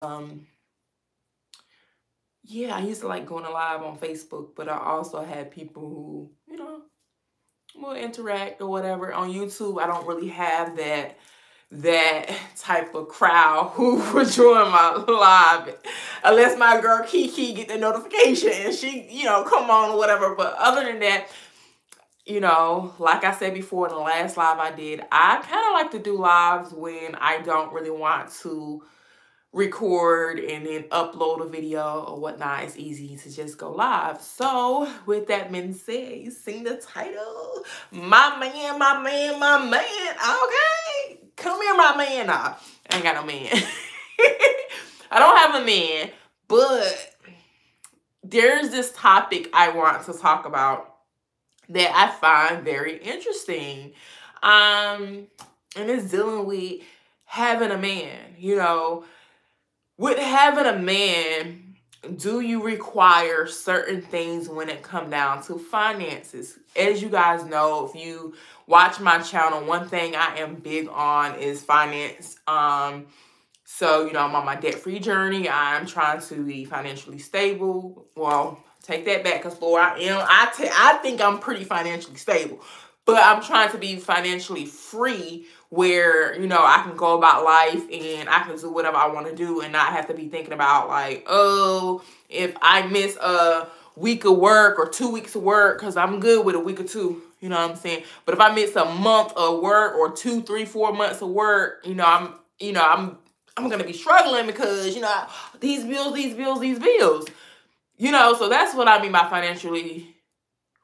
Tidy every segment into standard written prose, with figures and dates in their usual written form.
Um, yeah, I used to like going live on Facebook, but I also had people who, will interact or whatever. On YouTube, I don't really have that type of crowd who would join my live unless my girl Kiki get the notification and she, come on or whatever. But other than that, like I said before in the last live I did, I kind of like to do lives when I don't really want to record and then upload a video or whatnot. It's easy to just go live. So with that being said, you seen the title? My man, my man, my man. Okay. Come here, my man. Nah, I ain't got no man. I don't have a man, but there's this topic I want to talk about that I find very interesting. And it's dealing with having a man, with having a man, do you require certain things when it come down to finances? As you guys know, if you watch my channel, one thing I am big on is finance. So, I'm on my debt-free journey. I'm trying to be financially stable. Well, take that back, because Lord, I think I'm pretty financially stable. But I'm trying to be financially free where, I can go about life and I can do whatever I want to do and not have to be thinking about like, oh, if I miss a week of work or 2 weeks of work, because I'm good with a week or two, you know what I'm saying? But if I miss a month of work or 2, 3, 4 months of work, I'm going to be struggling because, these bills. So that's what I mean by financially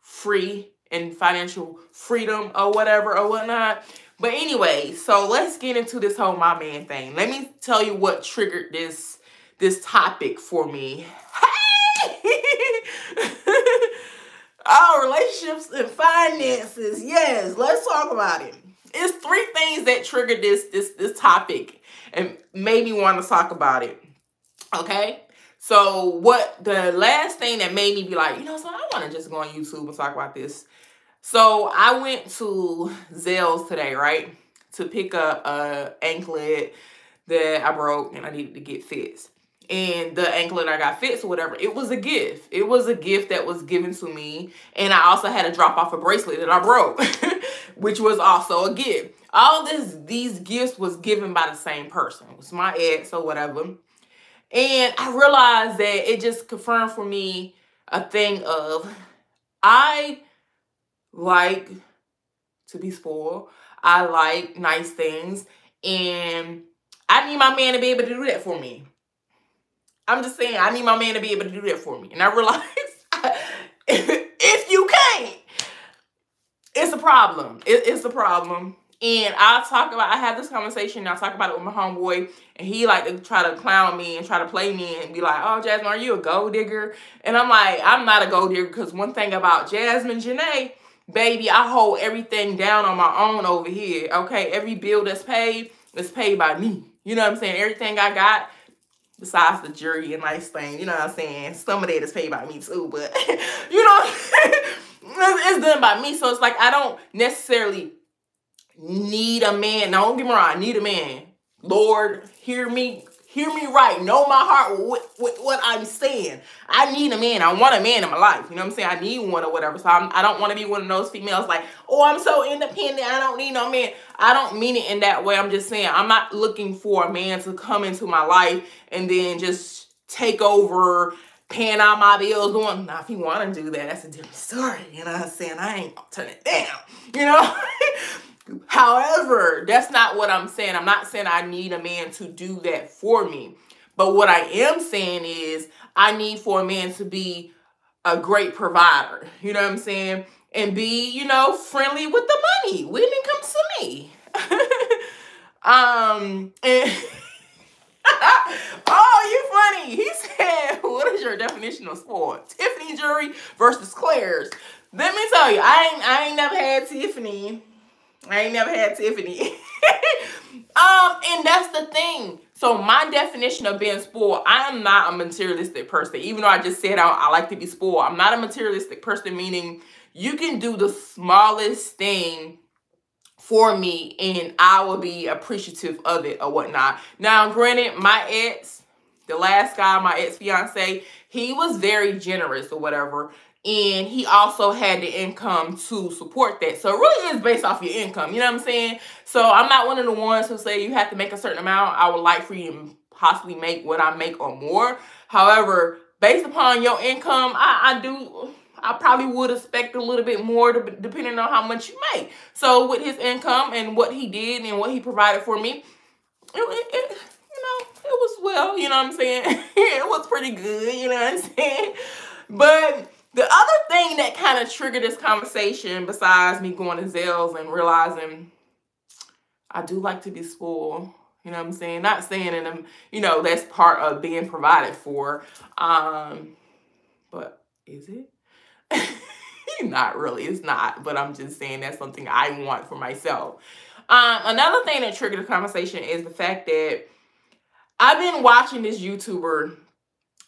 free and financial freedom or whatever or whatnot. But anyway, so let's get into this whole my man thing. Let me tell you what triggered this topic for me. Hey! Our relationships and finances. Yes, let's talk about it. It's 3 things that triggered this topic and made me want to talk about it. Okay? So what the last thing that made me be like, so I want to just go on YouTube and talk about this. So I went to Zales today, right, to pick up a anklet that I broke and I needed to get fixed. And the anklet I got fixed or whatever, it was a gift. It was a gift that was given to me. And I also had to drop off a bracelet that I broke, which was also a gift. All these gifts was given by the same person. It was my ex or whatever. And I realized that it just confirmed for me a thing of, I like to be spoiled. I like nice things. And I need my man to be able to do that for me. I'm just saying, I need my man to be able to do that for me. And I realized if you can't, it's a problem. It's a problem. And I had this conversation, I talk about it with my homeboy, and he like to try to clown me and try to play me and be like, oh, Jasmine, are you a gold digger? And I'm like, I'm not a gold digger, because one thing about Jasmine Janae, baby, I hold everything down on my own over here, okay? Every bill that's paid is paid by me. You know what I'm saying? Everything I got, besides the jury and nice thing, you know what I'm saying? Some of that is paid by me too, but, it's done by me. So it's like, I don't necessarily need a man. Now, don't get me wrong, I need a man. Lord, hear me right. Know my heart with what I'm saying. I need a man. I want a man in my life. You know what I'm saying? I need one or whatever. So I don't want to be one of those females like, oh, I'm so independent, I don't need no man. I don't mean it in that way. I'm just saying, I'm not looking for a man to come into my life and then just take over, paying out my bills, doing. Now, if you want to do that, that's a different story. You know what I'm saying? I ain't gonna turn it down. However, that's not what I'm saying. I'm not saying I need a man to do that for me. But what I am saying is I need for a man to be a great provider. You know what I'm saying? And be, friendly with the money when it comes to me. And oh, you funny. He said, what is your definition of sport? Tiffany jewelry versus Claire's. Let me tell you, I ain't never had Tiffany. And that's the thing. So my definition of being spoiled, I am not a materialistic person. Even though I just said I like to be spoiled, I'm not a materialistic person, meaning you can do the smallest thing for me and I will be appreciative of it or whatnot. Now, granted, my ex, the last guy, my ex-fiance, he was very generous or whatever. And he also had the income to support that. So it really is based off your income. You know what I'm saying? So I'm not one of the ones who say you have to make a certain amount. I would like for you to possibly make what I make or more. However, based upon your income, I probably would expect a little bit more depending on how much you make. So with his income and what he did and what he provided for me, it was well, you know what I'm saying? It was pretty good, you know what I'm saying? But the other thing that kind of triggered this conversation, besides me going to Zales and realizing I do like to be spoiled, you know what I'm saying? Not saying that that's part of being provided for. But is it? Not really, it's not. But I'm just saying that's something I want for myself. Another thing that triggered the conversation is the fact that I've been watching this YouTuber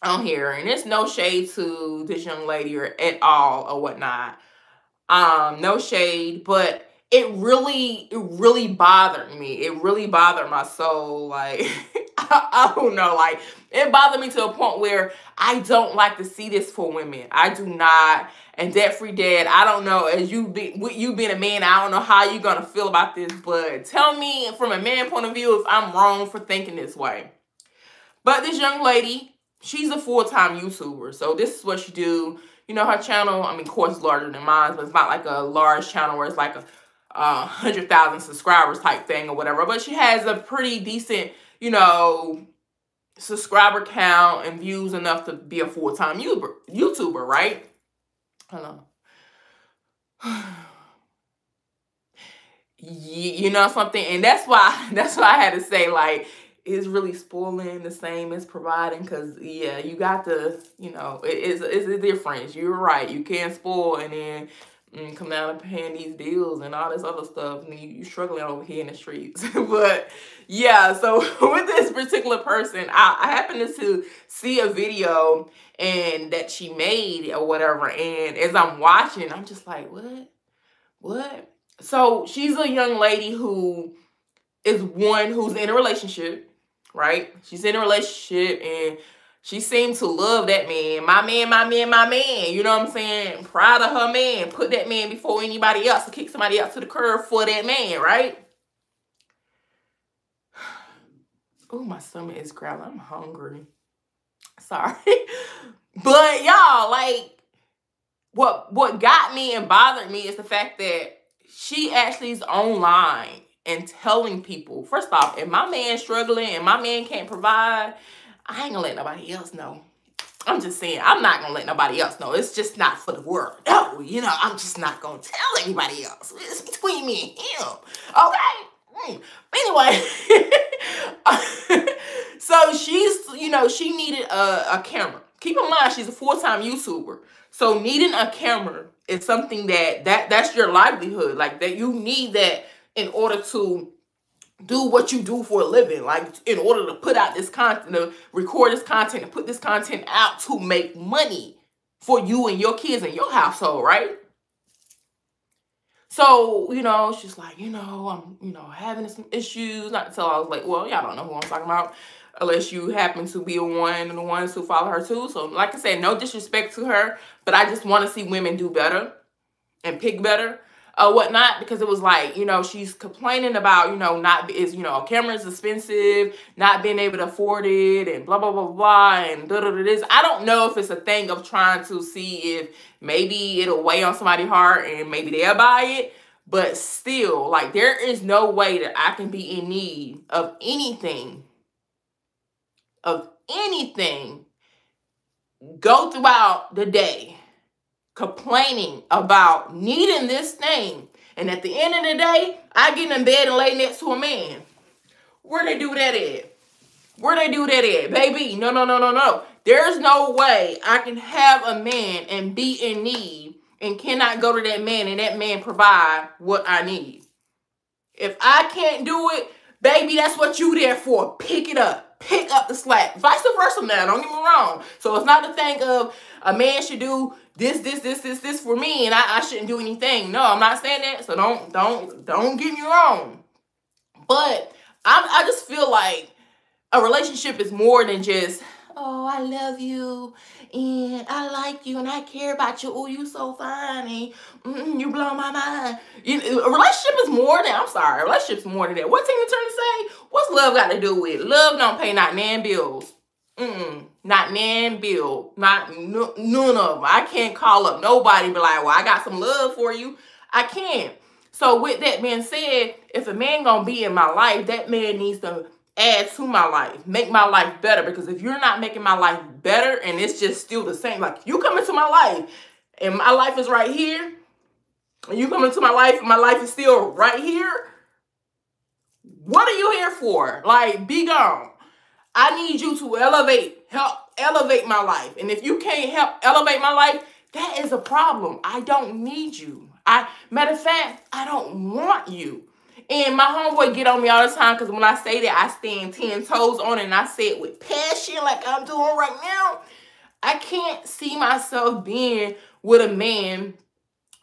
on here, and it's no shade to this young lady or at all or whatnot. No shade, but it really bothered me. It really bothered my soul. Like, I don't know, like, it bothered me to a point where I don't like to see this for women. I do not. And Debt Free Dad, I don't know, as you being a man, I don't know how you're gonna feel about this, but tell me from a man point of view if I'm wrong for thinking this way. But this young lady, she's a full-time YouTuber. So this is what she do. You know, her channel, I mean, of course, it's larger than mine, but it's not like a large channel where it's like a 100,000 subscribers type thing or whatever. But she has a pretty decent, subscriber count and views enough to be a full-time YouTuber, right? Hold on. You know something? And that's why I had to say, like, is really spoiling the same as providing? Because, yeah, you got to, it's a difference. You're right. You can't spoil and then come down and paying these bills and all this other stuff. And you're struggling over here in the streets. But, yeah, so with this particular person, I happened to see a video and that she made or whatever. And as I'm watching, I'm just like, what? So she's a young lady who is one who's in a relationship. Right? She's in a relationship and she seemed to love that man. My man. You know what I'm saying? Proud of her man. Put that man before anybody else to kick somebody else to the curb for that man, right? Oh, my stomach is growling. I'm hungry. Sorry. But y'all, like, what got me and bothered me is the fact that she actually is online and telling people, first off, if my man's struggling and my man can't provide, I ain't gonna let nobody else know. I'm just saying, I'm not gonna let nobody else know. It's just not for the world. No, I'm just not gonna tell anybody else. It's between me and him. Okay? Anyway, so she needed a camera. Keep in mind, she's a full-time YouTuber. So needing a camera is something that's your livelihood. Like, that you need that in order to do what you do for a living, like in order to put out this content, to record this content, and put this content out to make money for you and your kids and your household, right? So, she's like, I'm, having some issues. Not until I was like, well, y'all don't know who I'm talking about, unless you happen to be one of the ones who follow her too. So, like I said, no disrespect to her, but I just want to see women do better and pick better. Whatnot, because it was like, she's complaining about, a camera is expensive, not being able to afford it, and blah, blah, blah, blah, and this. I don't know if it's a thing of trying to see if maybe it'll weigh on somebody's heart and maybe they'll buy it, but still, like, there is no way that I can be in need of anything, go throughout the day complaining about needing this thing, and at the end of the day, I get in bed and lay next to a man. Where they do that at? Baby, no. There's no way I can have a man and be in need and cannot go to that man and that man provide what I need. If I can't do it, baby, that's what you there for. Pick it up. Pick up the slack. Vice versa now, don't get me wrong. So it's not the thing of a man should do this for me and I shouldn't do anything. No, I'm not saying that. So don't get me wrong. But I just feel like a relationship is more than just, oh, I love you and I like you and I care about you. Oh, you so fine and you blow my mind. A relationship is more than, I'm sorry, a relationship is more than that. What Tina Turner say? What's love got to do with? Love don't pay not nan bills. Not nan bill. Not none of them. I can't call up nobody and be like, well, I got some love for you. I can't. So with that being said, if a man gonna be in my life, that man needs to add to my life, make my life better. Because if you're not making my life better and it's just still the same, like you come into my life and my life is right here, and you come into my life and my life is still right here, what are you here for? Like, be gone. I need you to help elevate my life. And if you can't help elevate my life, that is a problem. I don't need you. Matter of fact, I don't want you. And my homeboy get on me all the time because when I say that, I stand 10 toes on it and I say it with passion like I'm doing right now. I can't see myself being with a man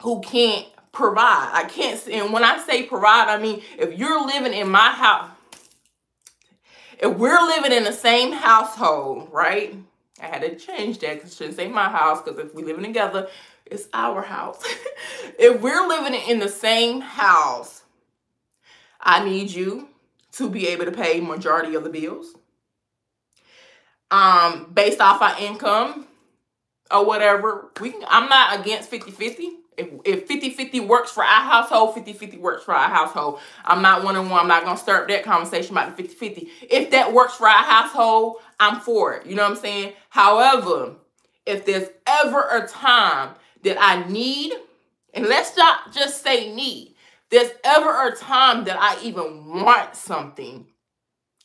who can't provide. I can't see, and when I say provide, I mean, if you're living in my house, if we're living in the same household, right? I had to change that because I shouldn't say my house, because if we're living together, it's our house. If we're living in the same house, I need you to be able to pay majority of the bills. Based off our income or whatever. I'm not against 50-50. If 50-50 works for our household, 50-50 works for our household. I'm not one-on-one. I'm not going to start that conversation about the 50-50. If that works for our household, I'm for it. You know what I'm saying? However, if there's ever a time that I need, and let's not just say need, there's ever a time that I even want something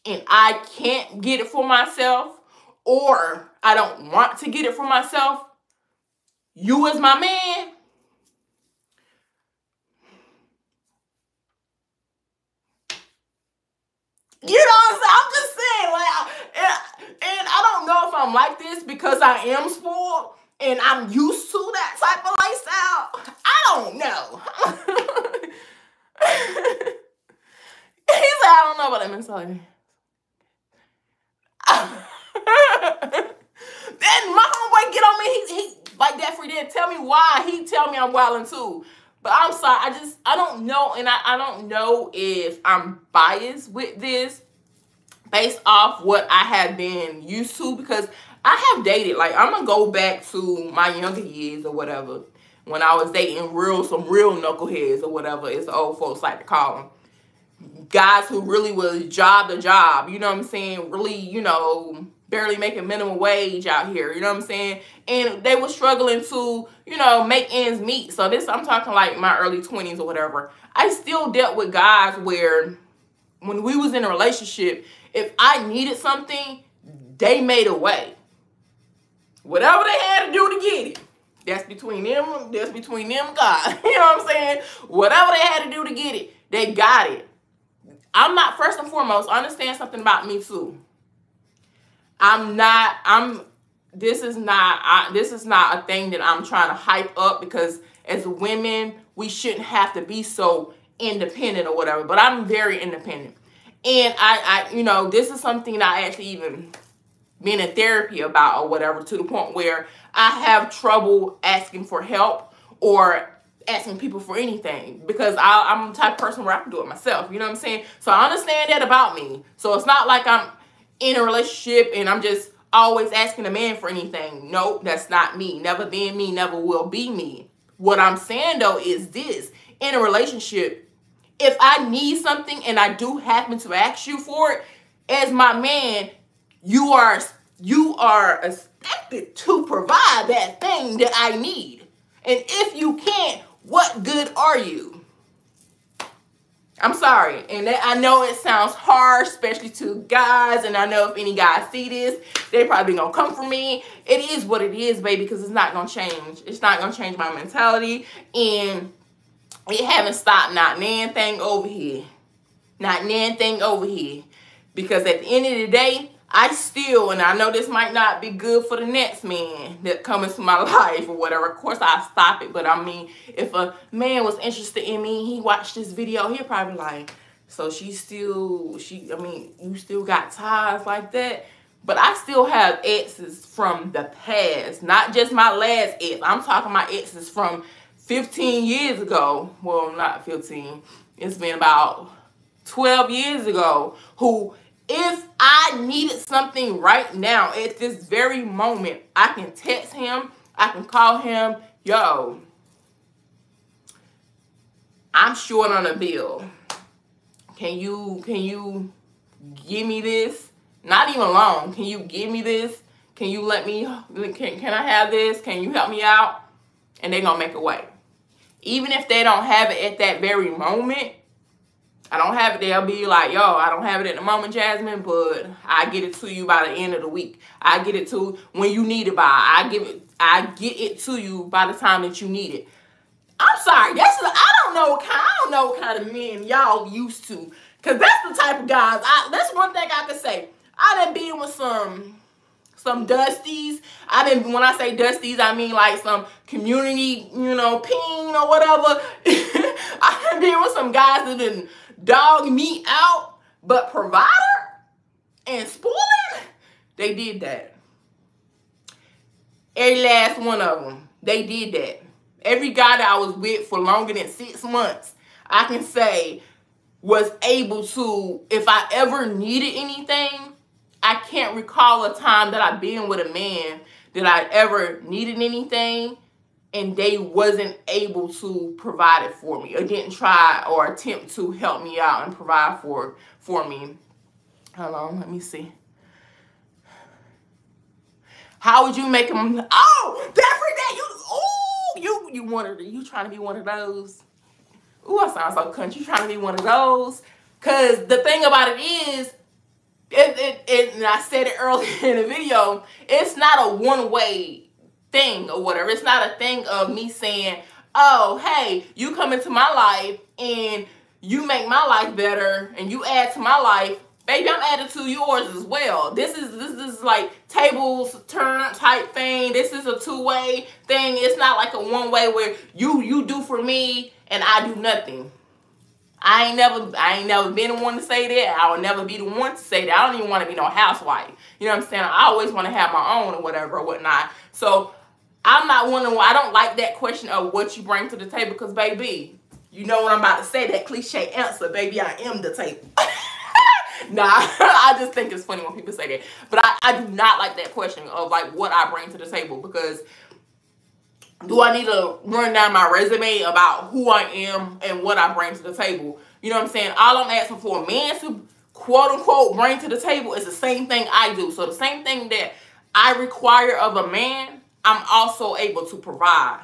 and I can't get it for myself, or I don't want to get it for myself, you as my man, you know what I'm saying? I'm just saying, like, and I don't know if I'm like this because I am spoiled and I'm used to that type of lifestyle. I don't know. He said, I don't know about that mentality. Then my homeboy get on me, he like that for that. Tell me why. He tell me I'm wilding too. But I'm sorry, I don't know, and I don't know if I'm biased with this based off what I have been used to, because I have dated, like, I'm gonna go back to my younger years or whatever, when I was dating some real knuckleheads or whatever, as the old folks like to call them. Guys who really was job to job, you know what I'm saying? Really, you know, barely making minimum wage out here, you know what I'm saying? And they were struggling to, you know, make ends meet. So this, I'm talking like my early 20s or whatever. I still dealt with guys where when we was in a relationship, if I needed something, they made a way. Whatever they had to do to get it, that's between them and God. You know what I'm saying? Whatever they had to do to get it, they got it. I'm not, first and foremost, understand something about me too. This is not a thing that I'm trying to hype up, because as women, we shouldn't have to be so independent or whatever, but I'm very independent. And I you know, this is something that I actually even been in therapy about or whatever, to the point where I have trouble asking for help or asking people for anything, because I'm the type of person where I can do it myself. You know what I'm saying? So I understand that about me. So it's not like I'm in a relationship and I'm just always asking a man for anything. Nope, that's not me. Never been me, never will be me. What I'm saying though is this: in a relationship, if I need something and I do happen to ask you for it, as my man, you are expected to provide that thing that I need. And if you can't, what good are you? I'm sorry. And I know it sounds harsh, especially to guys. And I know if any guys see this, they probably gonna come for me. It is what it is, baby, because it's not gonna change. It's not gonna change my mentality. And it haven't stopped not nan thing over here. Not nan thing over here. Because at the end of the day, I still, and I know this might not be good for the next man that come into my life or whatever. Of course, I'll stop it. But I mean, if a man was interested in me, he watched this video, he'll probably like, So I mean, you still got ties like that. But I still have exes from the past, not just my last ex. I'm talking my exes from 15 years ago. Well, not 15. It's been about 12 years ago, who, if I needed something right now at this very moment, I can text him, I can call him, yo, I'm short on a bill. Can you give me this? Not even long. Can you give me this? Can you let me, can I have this? Can you help me out? And they're going to make a way. Even if they don't have it at that very moment, I don't have it, they'll be like, yo, I don't have it at the moment, Jasmine, but I get it to you by the end of the week. I get it to when you need it by. I get it to you by the time that you need it. I'm sorry, I don't know what kind of men y'all used to. Cause that's the type of guys, that's one thing I could say. I done been with some dusties. When I say dusties, I mean like some community, peen or whatever. I done been with some guys that done dog me out, but provider and spoiling, they did that. Every last one of them, they did that. Every guy that I was with for longer than 6 months, I can say, was able to, if I ever needed anything, I can't recall a time that I've been with a man that I ever needed anything and they wasn't able to provide it for me or didn't try or attempt to help me out and provide for me. Hold on, let me see. How would you make them? Oh, that's that. You trying to be one of those? Ooh, I sound so country. You trying to be one of those? Cause the thing about it is, and I said it earlier in the video, it's not a one-way thing or whatever. It's not a thing of me saying, oh, hey, you come into my life and you make my life better and you add to my life. Baby, I'm adding to yours as well. This is like tables turn type thing. This is a two-way thing. It's not like a one-way where you do for me and I do nothing. I ain't never been the one to say that. I will never be the one to say that. I don't even want to be no housewife. You know what I'm saying? I always want to have my own or whatever or whatnot. So I'm not wondering why. I don't like that question of what you bring to the table because, baby, you know what I'm about to say, that cliche answer, baby, I am the table. Nah, I just think it's funny when people say that. But I do not like that question of like what I bring to the table because do I need to run down my resume about who I am and what I bring to the table? You know what I'm saying? All I'm asking for a man to quote unquote bring to the table is the same thing I do. So the same thing that I require of a man, I'm also able to provide.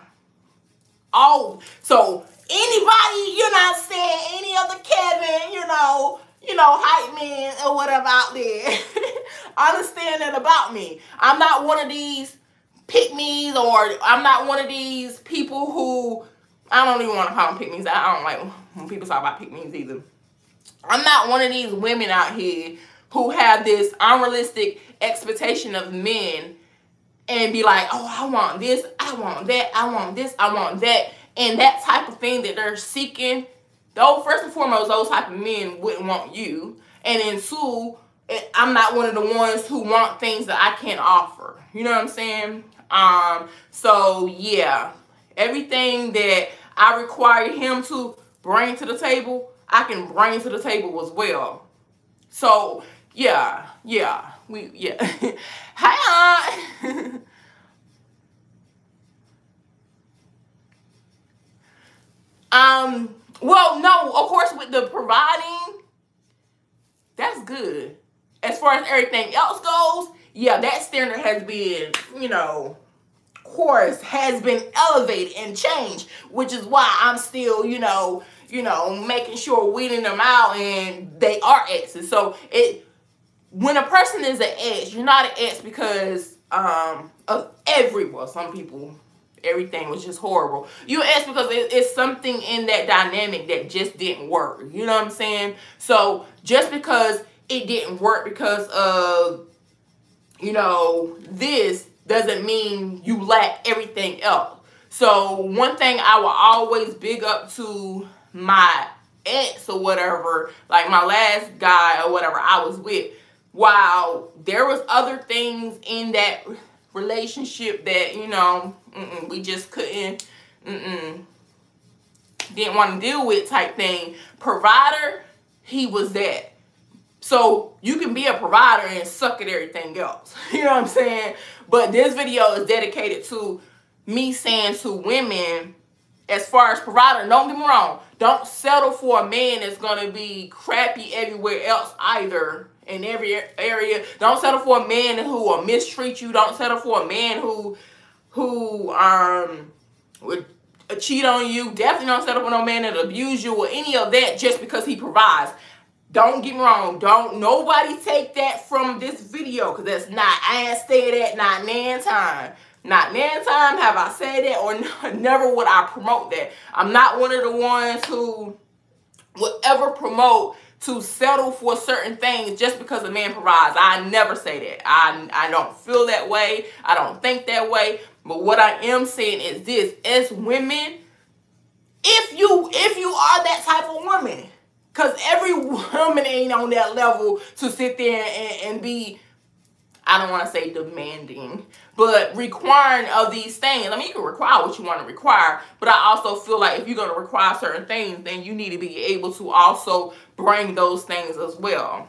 Oh, so anybody, you know what I'm saying, any other Kevin, hype man or whatever out there, understand that about me. I'm not one of these pick-me's or I'm not one of these people who, I don't even want to call them pick-me's. I don't like when people talk about pick-me's either. I'm not one of these women out here who have this unrealistic expectation of men and be like, oh, I want this, I want that, I want this, I want that. And that type of thing that they're seeking, though, first and foremost, those type of men wouldn't want you. And then two, I'm not one of the ones who want things that I can't offer. You know what I'm saying? So yeah, everything that I require him to bring to the table, I can bring to the table as well. So yeah. Hi. Well, no, of course, with the providing, that's good. As far as everything else goes, yeah, that standard has been, of course, has been elevated and changed, which is why I'm still, making sure weeding them out and they are exes. So when a person is an ex, you're not an ex because of some people, everything was just horrible. You ex because it's something in that dynamic that just didn't work. You know what I'm saying? So just because it didn't work because of, this doesn't mean you lack everything else. So one thing I will always big up to my ex or whatever, like my last guy or whatever I was with, while there was other things in that relationship that, you know, we just couldn't, didn't want to deal with type thing. Provider, he was that. So you can be a provider and suck at everything else. You know what I'm saying? But this video is dedicated to me saying to women, as far as provider, don't get me wrong, don't settle for a man that's going to be crappy everywhere else either. In every area. Don't settle for a man who will mistreat you. Don't settle for a man who would cheat on you. Definitely don't settle for no man that abuse you or any of that just because he provides. Don't get me wrong. Don't nobody take that from this video, because that's not, I ain't said that not nan time. Not nan time have I said that, or never would I promote that. I'm not one of the ones who would ever promote to settle for certain things just because a man provides. I never say that. I don't feel that way. I don't think that way. But what I am saying is this: as women, if you are that type of woman, because every woman ain't on that level to sit there and be, I don't want to say demanding, but requiring of these things. I mean, you can require what you want to require, but I also feel like if you're going to require certain things, then you need to be able to also bring those things as well.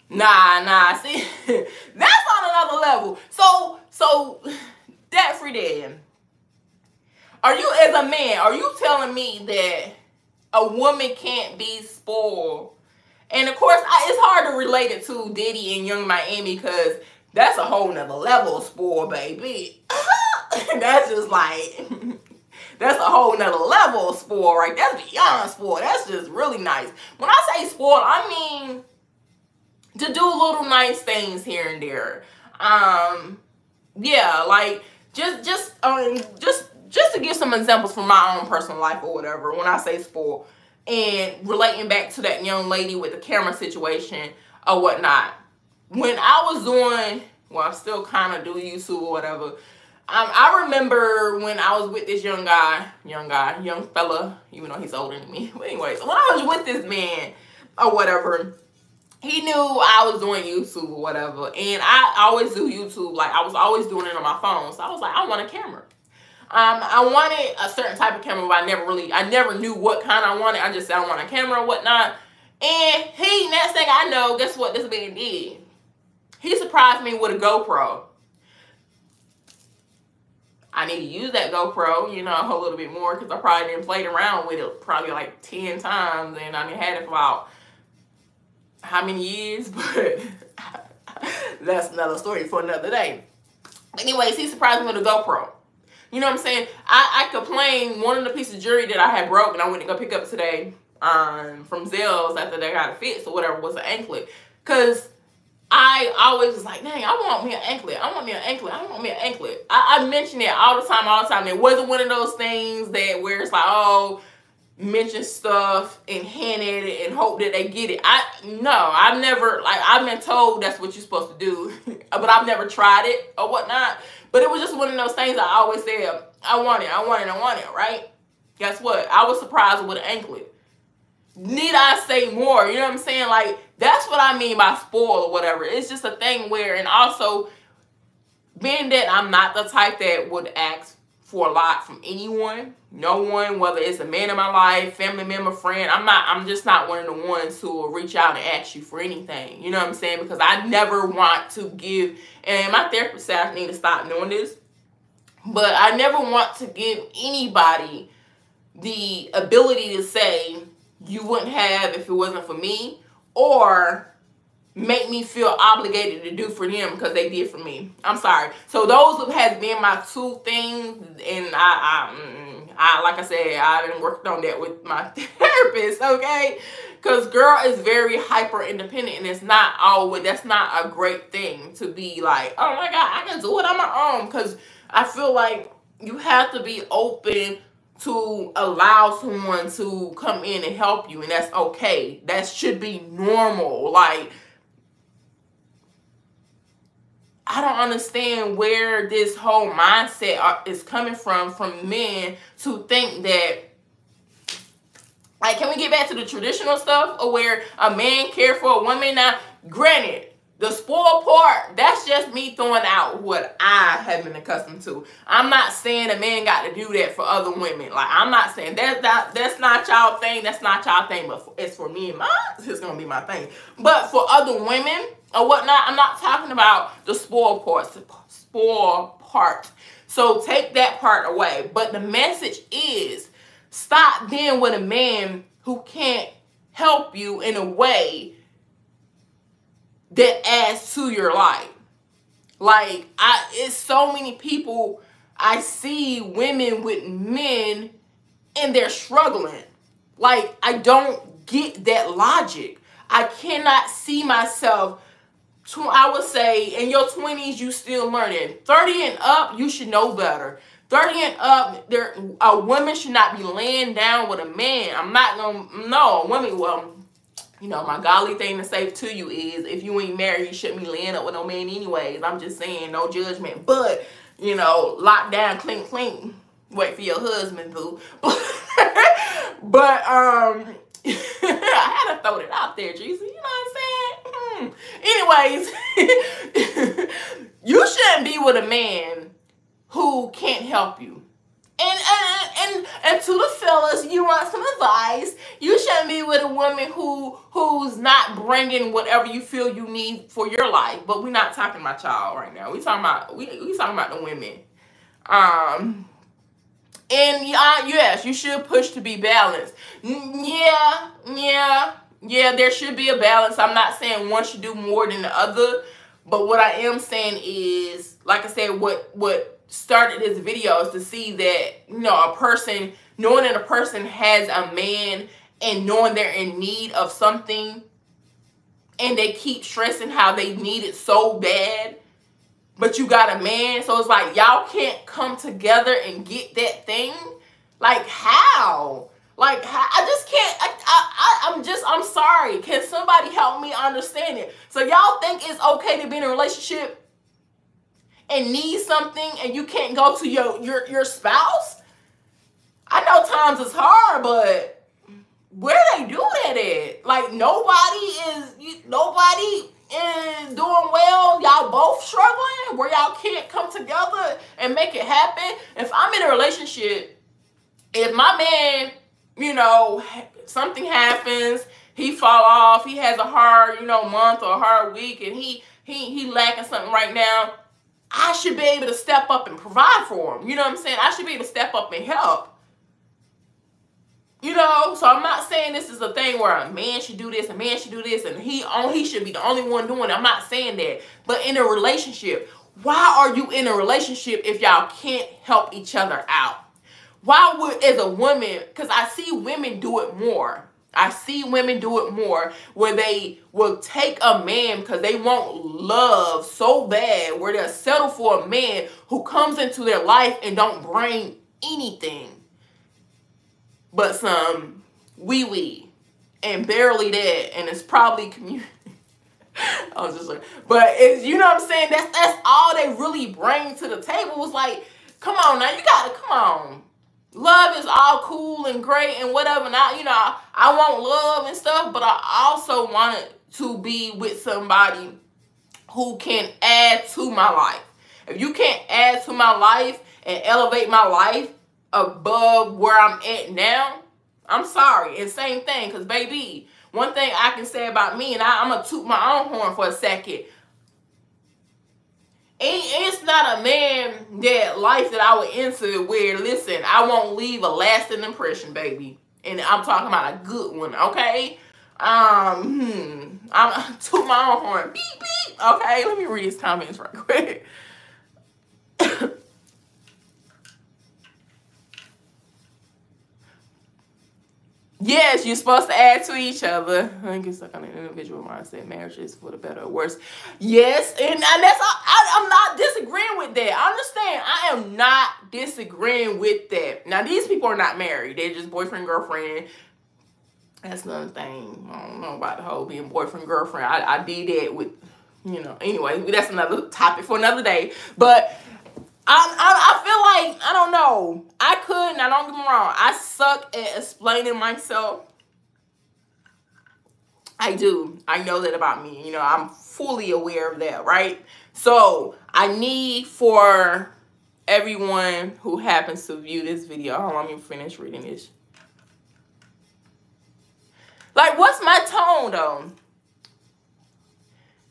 Nah, see, that's on another level. So debt-free dad. Are you, as a man, are you telling me that a woman can't be spoiled? And of course, it's hard to relate it to Diddy and Young Miami, because that's a whole nother level of spoiled, baby. That's just like, that's a whole nother level of spoiled, right? That's beyond spoiled. That's just really nice. When I say spoiled, I mean to do little nice things here and there. Yeah, like just to give some examples from my own personal life or whatever, when I say spoiled, and relating back to that young lady with the camera situation or whatnot. When I was doing, well, I still kind of do YouTube or whatever. I remember when I was with this young fella, even though he's older than me. But anyways, when I was with this man or whatever, he knew I was doing YouTube or whatever. And I always do YouTube. Like, I was always doing it on my phone. So I was like, I want a camera. I wanted a certain type of camera, but I never knew what kind I wanted. I just said I want a camera or whatnot. And next thing I know, guess what this man did? He surprised me with a GoPro. I need to use that GoPro, you know, a little bit more, because I probably didn't play around with it probably like 10 times, and I had it for about how many years, but that's another story for another day. Anyways, he surprised me with a GoPro. You know what I'm saying? I complained, one of the pieces of jewelry that I had broke and I went to go pick up today from Zales after they got it fixed or whatever was an anklet. Because I always was like, dang, I want me an anklet. I want me an anklet. I want me an anklet. I mention it all the time. It wasn't one of those things that where it's like, oh, mention stuff and hint at it and hope that they get it. I've never, like, I've been told that's what you're supposed to do, but I've never tried it or whatnot. But it was just one of those things I always said, I want it, right? Guess what? I was surprised with an anklet. Need I say more? You know what I'm saying? Like, that's what I mean by spoil or whatever. It's just a thing where, and also, being that I'm not the type that would ask for a lot from anyone, no one, whether it's a man in my life, family member, friend, I'm just not one of the ones who will reach out and ask you for anything. You know what I'm saying? Because I never want to give, and my therapist said I need to stop doing this, but I never want to give anybody the ability to say you wouldn't have if it wasn't for me, or make me feel obligated to do for them because they did for me. I'm sorry. So those have been my two things, and I like I said, I done worked on that with my therapist, okay? Because girl is very hyper independent, and it's not always, that's not a great thing to be like, oh my God, I can do it on my own. Because I feel like you have to be open to allow someone to come in and help you, and that's okay. That should be normal. Like, I don't understand where this whole mindset is coming from men to think that, like, can we get back to the traditional stuff of where a man care for a woman? Now, granted, the spoiled part, that's just me throwing out what I have been accustomed to. I'm not saying a man got to do that for other women. Like, I'm not saying that's not y'all thing. That's not y'all thing. But as for me and mine, it's going to be my thing. But for other women or whatnot, I'm not talking about the spoiled part. Spoiled part. So take that part away. But the message is, stop being with a man who can't help you in a way that adds to your life. Like, it's so many people I see, women with men, and they're struggling. Like, I don't get that logic. I cannot see myself, I would say, in your 20s, you still learning. 30 and up, you should know better. 30 and up, a woman should not be laying down with a man. I'm not gonna, no, a woman, well, you know, my godly thing to say to you is, if you ain't married, you shouldn't be laying up with no man anyways. I'm just saying, no judgment. But, you know, lock down, clink, clink. Wait for your husband, boo. But, I had to throw it out there, Jesus. You know what I'm saying? Anyways, you shouldn't be with a man who can't help you. And to the fellas, you want some advice. You shouldn't be with a woman who's not bringing whatever you feel you need for your life. But we're not talking about y'all right now. We talking about the women. And yes, you should push to be balanced. Yeah, there should be a balance. I'm not saying one should do more than the other. But what I am saying is, like I said, what started this video is to see that, you know, a person, knowing that a person has a man and knowing they're in need of something and they keep stressing how they need it so bad, but you got a man, so it's like y'all can't come together and get that thing. Like, how? Like, I just can't. I'm sorry. Can somebody help me understand it? So y'all think it's okay to be in a relationship and need something and you can't go to your spouse? I know times it's hard, but where they do that at? Like, nobody is doing well. Y'all both struggling where y'all can't come together and make it happen. If I'm in a relationship, if my man, you know, something happens, he fall off, he has a hard, you know, month or a hard week, and he lacking something right now, I should be able to step up and provide for him. You know what I'm saying? I should be able to step up and help. You know, so I'm not saying this is a thing where a man should do this, a man should do this, and he should be the only one doing it. I'm not saying that. But in a relationship, why are you in a relationship if y'all can't help each other out? Why would, as a woman, because I see women do it more. I see women do it more where they will take a man because they want love so bad where they'll settle for a man who comes into their life and don't bring anything but some wee-wee and barely that, and it's probably community. I was just like, but it's, you know what I'm saying? That's all they really bring to the table. It's like, come on now, you gotta, come on. Love is all cool and great and whatever. Now, you know, I want love and stuff, but I also want it to be with somebody who can add to my life. If you can't add to my life and elevate my life above where I'm at now, I'm sorry. And same thing, because baby, one thing I can say about me, and I'm going to toot my own horn for a second, it's not a man that life that I would enter where, listen, I won't leave a lasting impression, baby. And I'm talking about a good one, okay? I'm toot my own horn. Beep, beep. Okay, let me read his comments right quick. Yes, you're supposed to add to each other. I get stuck on an individual mindset. Marriage is for the better or worse. Yes, and that's I'm not disagreeing with that. I understand. I am not disagreeing with that. Now, these people are not married. They're just boyfriend, girlfriend. That's another thing. I don't know about the whole being boyfriend, girlfriend. I did that with you know, anyway, that's another topic for another day. But I feel like, I don't know, I could, now don't get me wrong, I suck at explaining myself. I do. I know that about me. You know, I'm fully aware of that, right? So I need for everyone who happens to view this video, hold on, let me finish reading this. Like, what's my tone, though?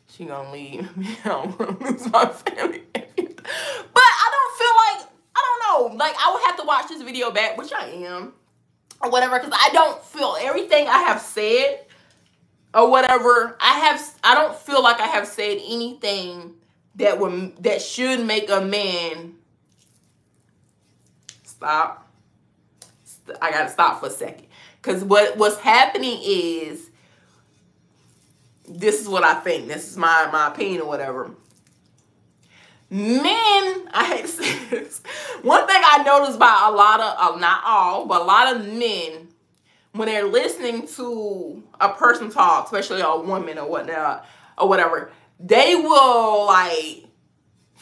She gonna leave me. I don't want to lose my family. But I don't feel like, I don't know, like, I would have to watch this video back, which I am, or whatever, because I don't feel everything I have said, or whatever, I don't feel like I have said anything that should make a man stop. I gotta stop for a second. Because what's happening is, this is what I think. This is my opinion or whatever. Men, I hate to say this. One thing I noticed by a lot of, not all, but a lot of men, when they're listening to a person talk, especially a woman or whatnot, or whatever, they will like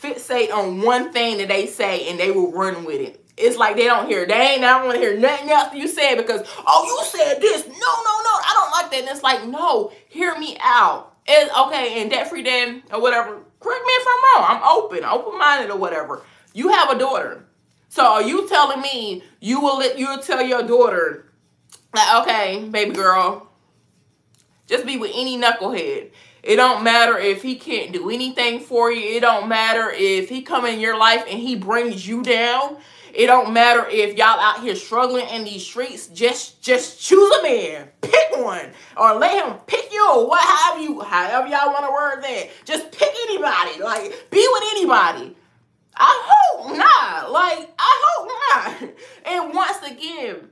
fixate on one thing that they say and they will run with it. It's like they don't hear. They ain't not want to hear nothing else you said because, oh, you said this. No, I don't like that. And it's like, no, hear me out. It's okay, and debt-free dad or whatever, correct me if I'm wrong. I'm open-minded or whatever. You have a daughter. So are you telling me you'll tell your daughter, like, okay, baby girl, just be with any knucklehead. It don't matter if he can't do anything for you. It don't matter if he come in your life and he brings you down. It don't matter if y'all out here struggling in these streets. Just choose a man. Pick one. Or let him pick you. However y'all want to word that. Just pick anybody. Like, be with anybody. I hope not. Like, I hope not. And once again,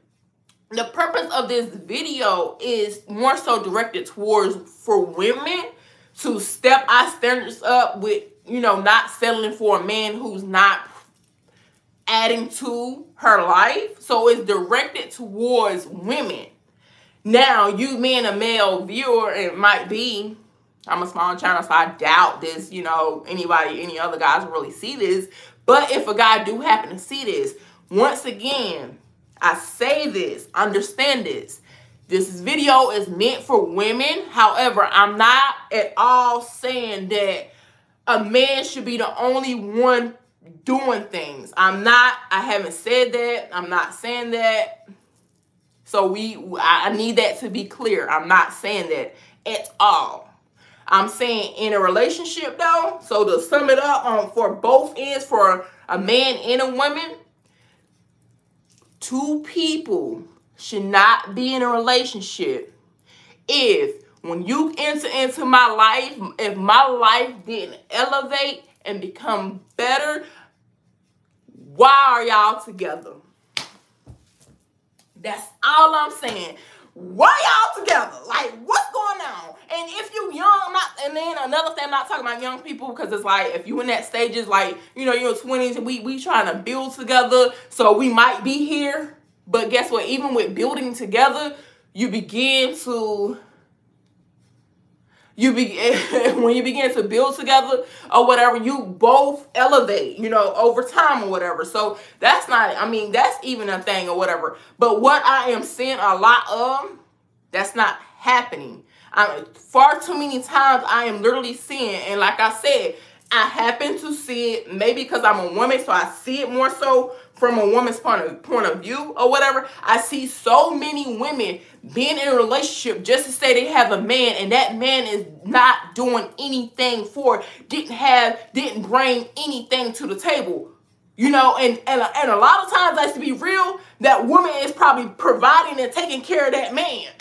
the purpose of this video is more so directed for women to step our standards up with, you know, not settling for a man who's not adding to her life. So it's directed towards women. Now, you being a male viewer, it might be, I'm a small channel, so I doubt this, you know, any other guys will really see this. But if a guy do happen to see this, once again, I say this, understand this. This video is meant for women. However, I'm not at all saying that a man should be the only one doing things. I haven't said that. I'm not saying that. So I need that to be clear. I'm not saying that at all. I'm saying in a relationship though, so to sum it up for both ends, for a man and a woman, two people should not be in a relationship if when you enter into my life, if my life didn't elevate and become better, why are y'all together? That's all I'm saying. Why y'all together? Like, what's going on? And if you young, and then another thing, I'm not talking about young people, because it's like, if you in that stages, like, you know, you're 20s and we trying to build together, so we might be here. But guess what? Even with building together, when you begin to build together or whatever, you both elevate, you know, over time or whatever. So that's not, I mean, that's even a thing or whatever. But what I am seeing a lot of, that's not happening. Far too many times I am literally seeing, and like I said, I happen to see it maybe because I'm a woman, so I see it more so from a woman's point of view or whatever. I see so many women being in a relationship just to say they have a man, and that man is not doing anything for, didn't bring anything to the table. You know, and a lot of times, let's be real, that woman is probably providing and taking care of that man.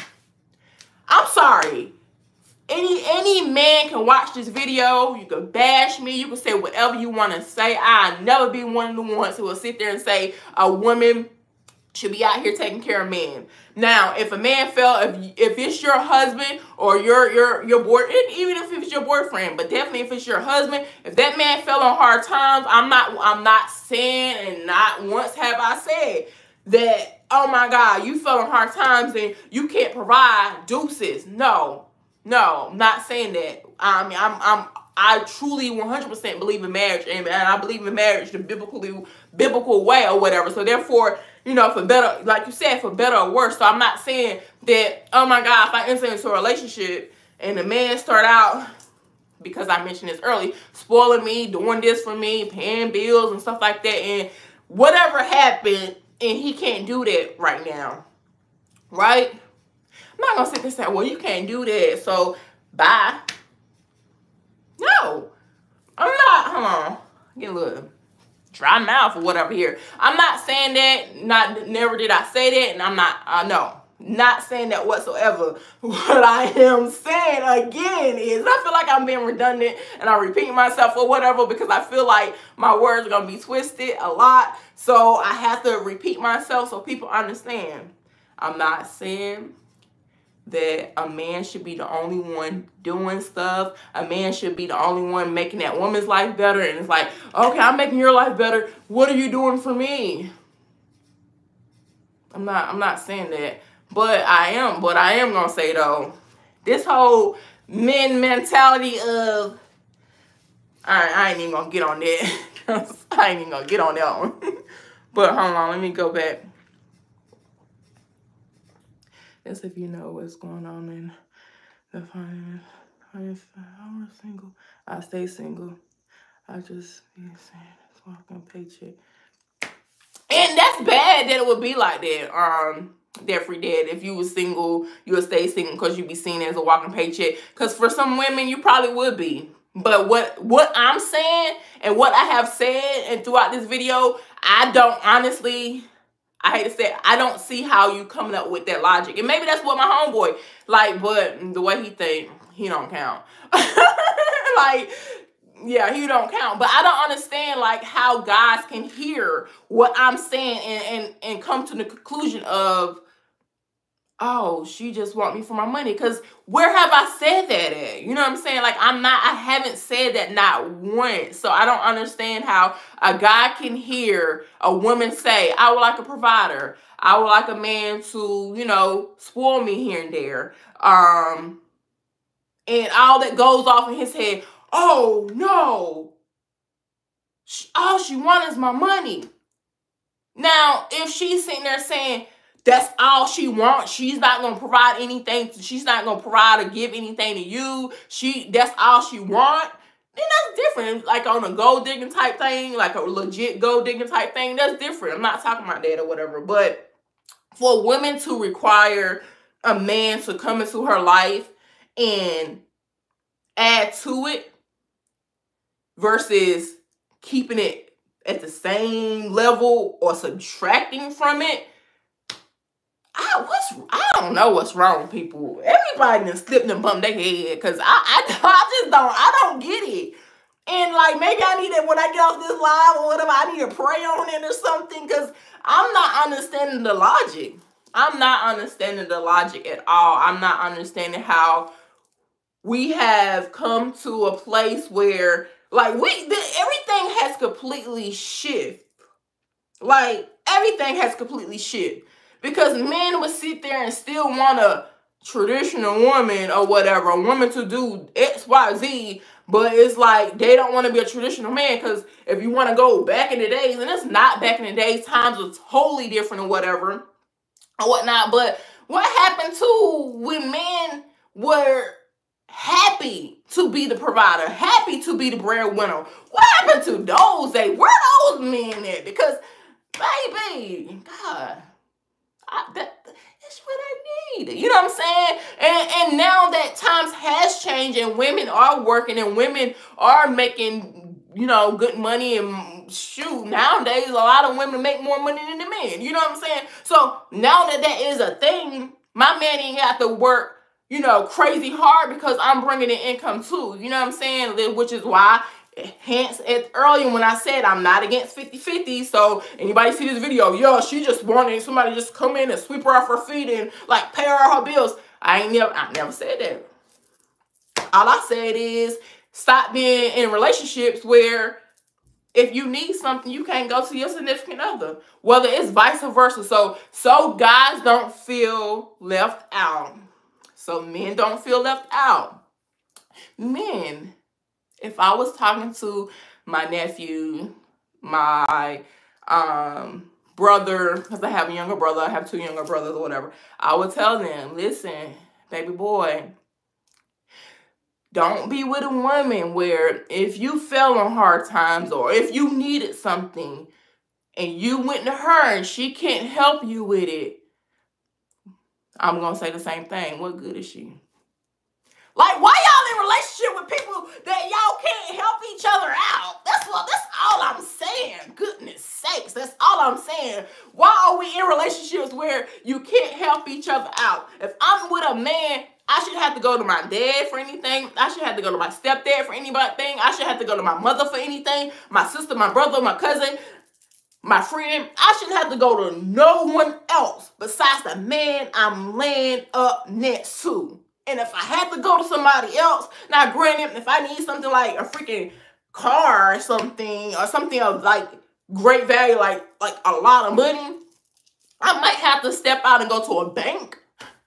I'm sorry. Any man can watch this video. You can bash me. You can say whatever you want to say. I'll never be one of the ones who will sit there and say a woman should be out here taking care of men. Now, if a man felt, if it's your husband or your boy, even if it's your boyfriend, but definitely if it's your husband, if that man fell on hard times, I'm not saying, and not once have I said that, oh my God, you fell on hard times and you can't provide, deuces. No, I'm not saying that. I mean, I'm I truly 100% believe in marriage, and I believe in marriage the biblical way or whatever. So therefore, you know, for better, like you said, for better or worse. So I'm not saying that, oh my God, if I enter into a relationship and the man start out, because I mentioned this early, spoiling me, doing this for me, paying bills and stuff like that, and whatever happened, and he can't do that right now, right? I'm not gonna sit there and say, well, you can't do that, so bye. No, I'm not. Hold on, get a little dry mouth or whatever here. I'm not saying that. Never did I say that, and I'm not. No, not saying that whatsoever. What I am saying again is, I feel like I'm being redundant and I repeat myself or whatever, because I feel like my words are gonna be twisted a lot. So I have to repeat myself so people understand. I'm not saying that a man should be the only one doing stuff. A man should be the only one making that woman's life better. And it's like, okay, I'm making your life better. What are you doing for me? I'm not saying that. But I am gonna say though, this whole men mentality of, I ain't even gonna get on that. I ain't even gonna get on that one. But hold on, let me go back. As if you know what's going on in the finance. I'm single. I stay single. I just be saying it's walking paycheck. And that's bad that it would be like that. Free Dad, if you was single, you would stay single because you'd be seen as a walking paycheck. Because for some women, you probably would be. But what I'm saying and what I have said and throughout this video, I don't honestly, I hate to say it, I don't see how you coming up with that logic. And maybe that's what my homeboy, like, but the way he think, he don't count. Like, yeah, he don't count. But I don't understand, like, how guys can hear what I'm saying and come to the conclusion of, oh, she just want me for my money. Because where have I said that at? You know what I'm saying? Like, I haven't said that not once. So I don't understand how a guy can hear a woman say, I would like a provider. I would like a man to, you know, spoil me here and there. And all that goes off in his head. Oh, no. All she wants is my money. Now, if she's sitting there saying, that's all she wants, she's not going to provide anything, she's not going to provide or give anything to you, that's all she wants, then that's different. Like on a gold digging type thing, like a legit gold digging type thing, that's different. I'm not talking about that or whatever. But for women to require a man to come into her life and add to it versus keeping it at the same level or subtracting from it, I don't know what's wrong with people. Everybody done slipped and bumped their head because I don't get it. And like, maybe I need it when I get off this live or whatever, I need to pray on it or something, because I'm not understanding the logic. I'm not understanding the logic at all. I'm not understanding how we have come to a place where, like, everything has completely shifted. Like, everything has completely shifted. Because men would sit there and still want a traditional woman or whatever, a woman to do X, Y, Z, but it's like they don't want to be a traditional man. Because if you want to go back in the days, and it's not back in the days, times were totally different or whatever, or whatnot. But what happened to when men were happy to be the provider, happy to be the breadwinner? What happened to those days? Where are those men at? Because, baby, God, that's what I need. You know what I'm saying? And now that times has changed and women are working and women are making, you know, good money, and shoot, nowadays a lot of women make more money than the men. You know what I'm saying? So now that that is a thing, my man ain't got to work, you know, crazy hard because I'm bringing in income too. You know what I'm saying? Which is why, hence, earlier when I said I'm not against 50-50. So anybody see this video, yo, she just wanted somebody just come in and sweep her off her feet and like pay her bills. I never said that. All I said is stop being in relationships where if you need something, you can't go to your significant other. Whether it's vice versa. So guys don't feel left out. So men don't feel left out. Men, If I was talking to my nephew, my brother, because I have a younger brother, I have 2 younger brothers or whatever, I would tell them, listen, baby boy, don't be with a woman where if you fell on hard times or if you needed something and you went to her and she can't help you with it, I'm going to say the same thing. What good is she? Like, why y'all in relationship with people that y'all can't help each other out? That's all I'm saying. Goodness sakes, that's all I'm saying. Why are we in relationships where you can't help each other out? If I'm with a man, I should have to go to my dad for anything. I should have to go to my stepdad for anything. I should have to go to my mother for anything. My sister, my brother, my cousin, my friend. I shouldn't have to go to no one else besides the man I'm laying up next to. And if I had to go to somebody else, now granted, if I need something like a freaking car or something of like great value, like a lot of money, I might have to step out and go to a bank.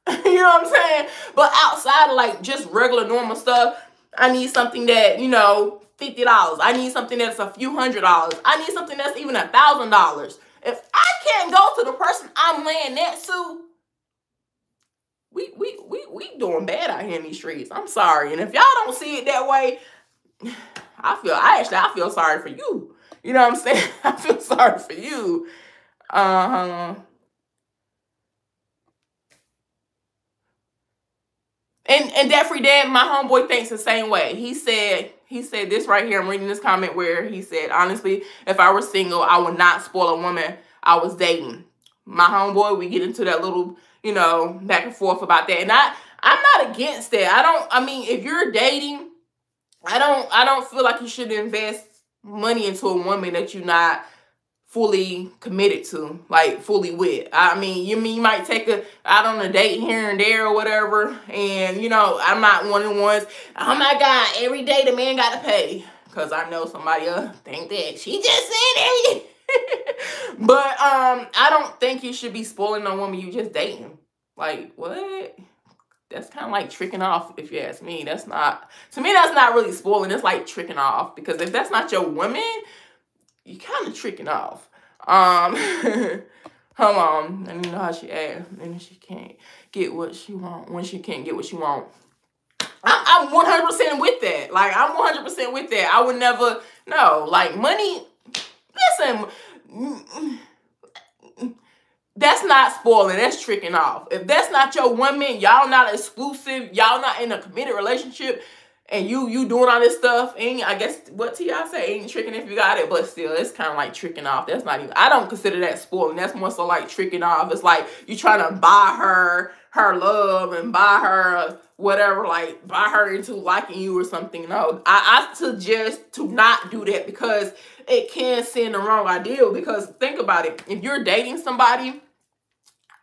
You know what I'm saying? But outside of like just regular normal stuff, I need something that, you know, $50. I need something that's a few $100s. I need something that's even $1,000. If I can't go to the person I'm laying next to, we doing bad out here in these streets. I'm sorry. And if y'all don't see it that way, I feel sorry for you. You know what I'm saying? I feel sorry for you. And Death-Free Dad, my homeboy thinks the same way. He said this right here. I'm reading this comment where he said, honestly, if I were single, I would not spoil a woman I was dating. My homeboy, we get into that little, you know, back and forth about that. And I'm not against that. I mean, if you're dating, I don't feel like you should invest money into a woman that you're not fully committed to, like fully with. I mean, you might take out on a date here and there or whatever, and you know, I'm not one of the ones, oh my God, every day the man got to pay, because I know somebody else think that she just said everything. But I don't think you should be spoiling a woman you just dating. Like, what? That's kind of like tricking off, if you ask me. That's not, to me, that's not really spoiling. It's like tricking off, because if that's not your woman, you kind of tricking off. Hold on. And you know how she acts. And she can't get what she want. When she can't get what she want. I'm 100% with that. Like, I'm 100% with that. I would never, no. Like, money, listen, that's not spoiling. That's tricking off. If that's not your woman, y'all not exclusive, y'all not in a committed relationship, and you doing all this stuff, and I guess what T.I. say, ain't tricking if you got it, but still, it's kind of like tricking off. That's not even, I don't consider that spoiling. That's more so like tricking off. It's like you trying to buy her love and buy her whatever, like buy her into liking you or something. No, I suggest to not do that, because it can send the wrong idea. Because think about it. If you're dating somebody,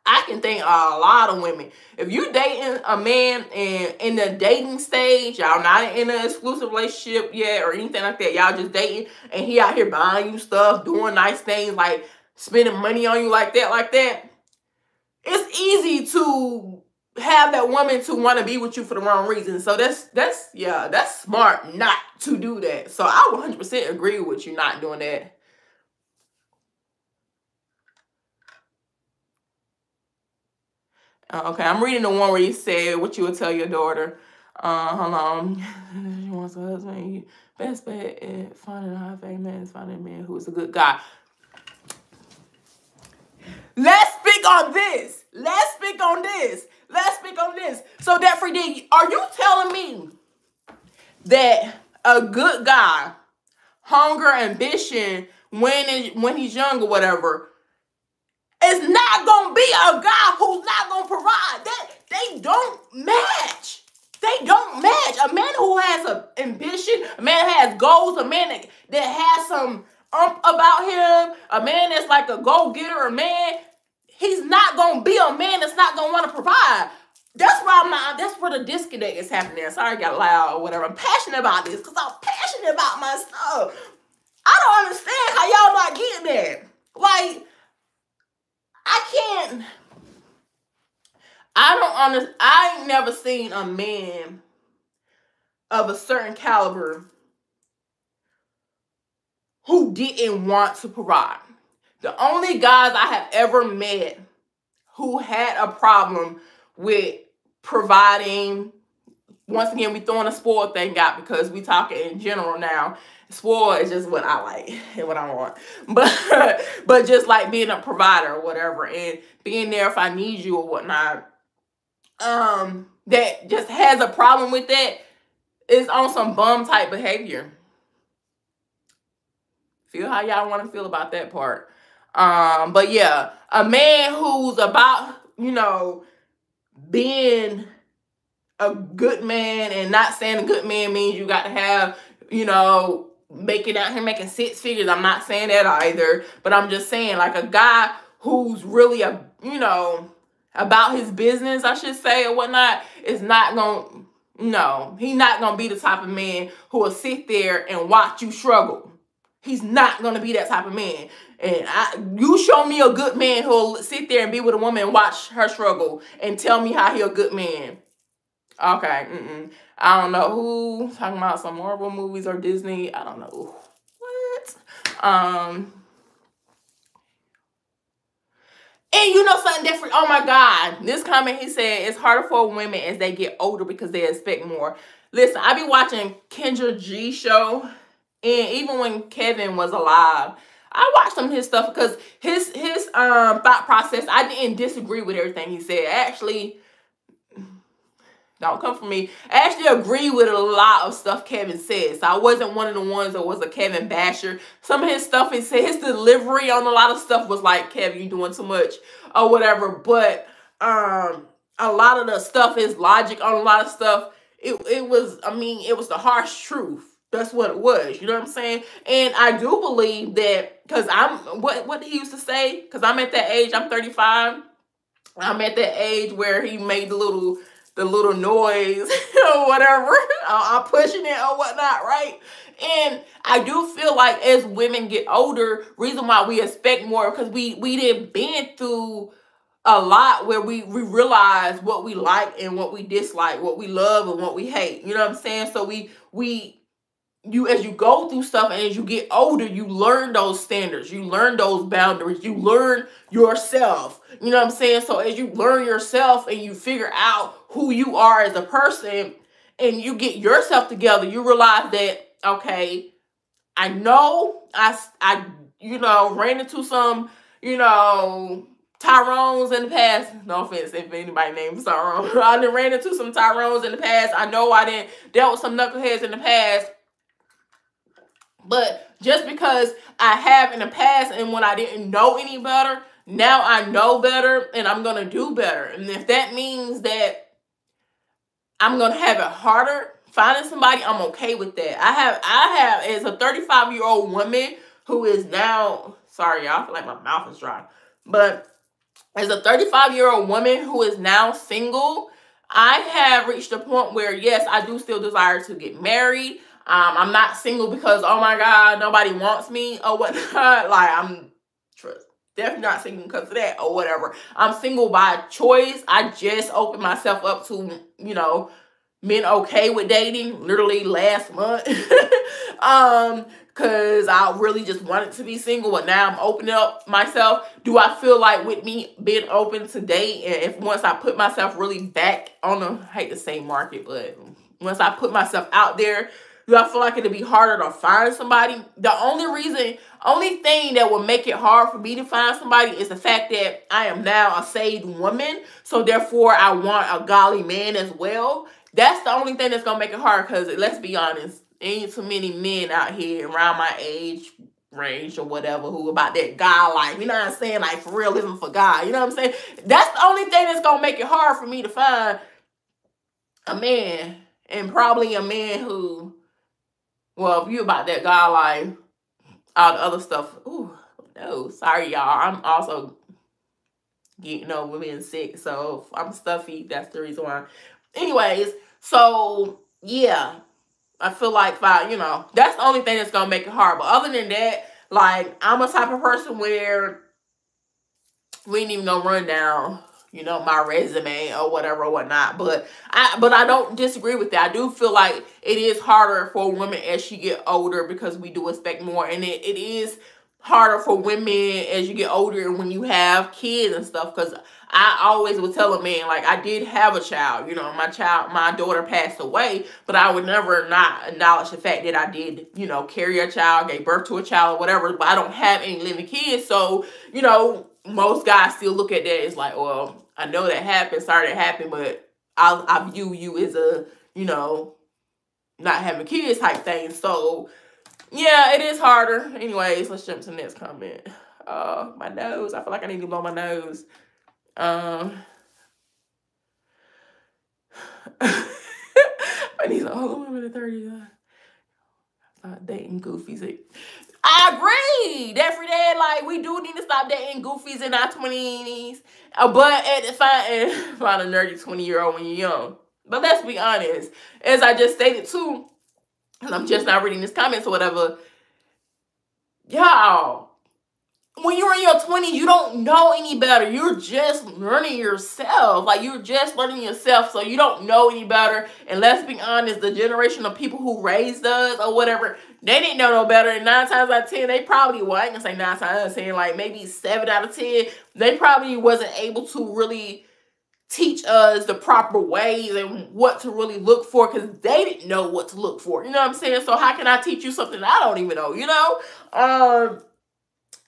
I can think a lot of women. If you're dating a man and in the dating stage, y'all not in an exclusive relationship yet or anything like that, y'all just dating, and he out here buying you stuff, doing nice things, like spending money on you like that, it's easy to have that woman to want to be with you for the wrong reason. So that's smart not to do that. So I 100% agree with you not doing that. Okay, I'm reading the one where you said what you would tell your daughter. Hold on. She wants a husband. Best bet at finding a high-paid man is finding a man who is a good guy. Let's speak on this. So, Death-Free D, are you telling me that a good guy, hunger, ambition, when he's young or whatever, is not gonna be a guy who's not gonna provide? That they don't match. A man who has an ambition, a man that has goals, a man that has some about him, a man that's like a go-getter, a man, he's not gonna be a man that's not gonna want to provide. That's where the disconnect is happening. Sorry I got loud or whatever. I'm passionate about this because I'm passionate about my stuff. I don't understand how y'all not getting that. Like, I ain't never seen a man of a certain caliber who didn't want to provide. The only guys I have ever met who had a problem with providing, once again, we throwing a spoiled thing out because we talking in general now. Spoiled is just what I like and what I want. But just like being a provider or whatever and being there if I need you or whatnot. That just has a problem with that is on some bum type behavior. Feel how y'all want to feel about that part. But yeah, a man who's about, being a good man, and not saying a good man means you got to have, making out here making six figures. I'm not saying that either, but I'm just saying like a guy who's really about his business, I should say, or whatnot, is not going to, he's not going to be the type of man who will sit there and watch you struggle. He's not going to be that type of man. And you show me a good man who'll sit there and be with a woman and watch her struggle and tell me how he a good man. Okay, I don't know who talking about some Marvel movies or Disney. I don't know what. And you know something different? Oh my God. This comment, he said, it's harder for women as they get older because they expect more. Listen, I be watching Kendra G show. And even when Kevin was alive, I watched his stuff because his thought process, I didn't disagree with everything he said. Actually, don't come for me. I actually agree with a lot of stuff Kevin said. So I wasn't one of the ones that was a Kevin basher. Some of his stuff, he said, his delivery on a lot of stuff was like, Kevin, you doing too much or whatever. But a lot of the stuff, his logic on a lot of stuff, it was the harsh truth. That's what it was. You know what I'm saying? And I do believe that, because what he used to say, because I'm at that age, I'm 35. I'm at that age where he made the little noise or whatever. I'm pushing it or whatnot, right? And I do feel like as women get older, reason why we expect more, because we done been through a lot where we realize what we like and what we dislike, what we love and what we hate. You know what I'm saying? So you as you go through stuff and as you get older, you learn those standards, you learn those boundaries, you learn yourself. You know what I'm saying? So as you learn yourself and you figure out who you are as a person and you get yourself together, you realize that, okay, I know I ran into some, Tyrones in the past. No offense if anybody named Tyrone. I done ran into some Tyrones in the past. I know I didn't dealt with some knuckleheads in the past. But just because I have in the past and when I didn't know any better, now I know better and I'm going to do better. And if that means that I'm going to have it harder finding somebody, I'm okay with that. I have as a 35-year-old woman who is now, sorry y'all, I feel like my mouth is dry. But as a 35-year-old woman who is now single, I have reached a point where, yes, I do still desire to get married. I'm not single because, oh my God, nobody wants me or whatnot. Like, I'm definitely not single because of that or whatever. I'm single by choice. I just opened myself up to, men okay with dating literally last month. Because I really just wanted to be single, but now I'm opening up myself. Do I feel like with me being open to date, and if once I put myself really back on the, I hate to say market, but once I put myself out there, do I feel like it'll be harder to find somebody? The only thing that will make it hard for me to find somebody is the fact that I am now a saved woman. So therefore, I want a godly man as well. That's the only thing that's going to make it hard because, let's be honest, ain't too many men out here around my age range or whatever who about that God life. You know what I'm saying? Like, for real, living for God. You know what I'm saying? That's the only thing that's going to make it hard for me to find a man. And probably a man who, well, if you about that God life, all the other stuff, ooh, no, sorry, y'all. I'm also getting over being sick, so if I'm stuffy. That's the reason why. Anyways, so, yeah, I feel like, that's the only thing that's going to make it hard. But other than that, like, I'm a type of person where we ain't even going to run down, you know, my resume or whatever or whatnot. But I don't disagree with that. I do feel like it is harder for women as she get older because we do expect more, and it is harder for women as you get older and when you have kids and stuff. Because I always would tell a man, like, I did have a child, you know, my daughter passed away, but I would never not acknowledge the fact that I did, you know, carry a child, gave birth to a child or whatever, but I don't have any living kids. So, you know, most guys still look at that as like, well, I know that happened, sorry that happened, but I view you as a, you know, not having kids type thing. So yeah, it is harder. Anyways, let's jump to the next comment. My nose. I feel like I need to blow my nose. My niece, all the women in the 30s. Stop dating goofies. I agree. Every day, like, we do need to stop dating goofies in our 20s. But find a nerdy 20-year-old when you're young. But let's be honest. As I just stated too, and I'm just not reading these comments or whatever, y'all, when you're in your 20s, you don't know any better. You're just learning yourself. Like, you're just learning yourself, so you don't know any better. And let's be honest, the generation of people who raised us or whatever, they didn't know no better. And 9 times out of 10, they probably, well, I ain't gonna say 9 times out of 10, like maybe 7 out of 10, they probably wasn't able to really teach us the proper ways and what to really look for, because they didn't know what to look for. You know what I'm saying? So how can I teach you something I don't even know, you know?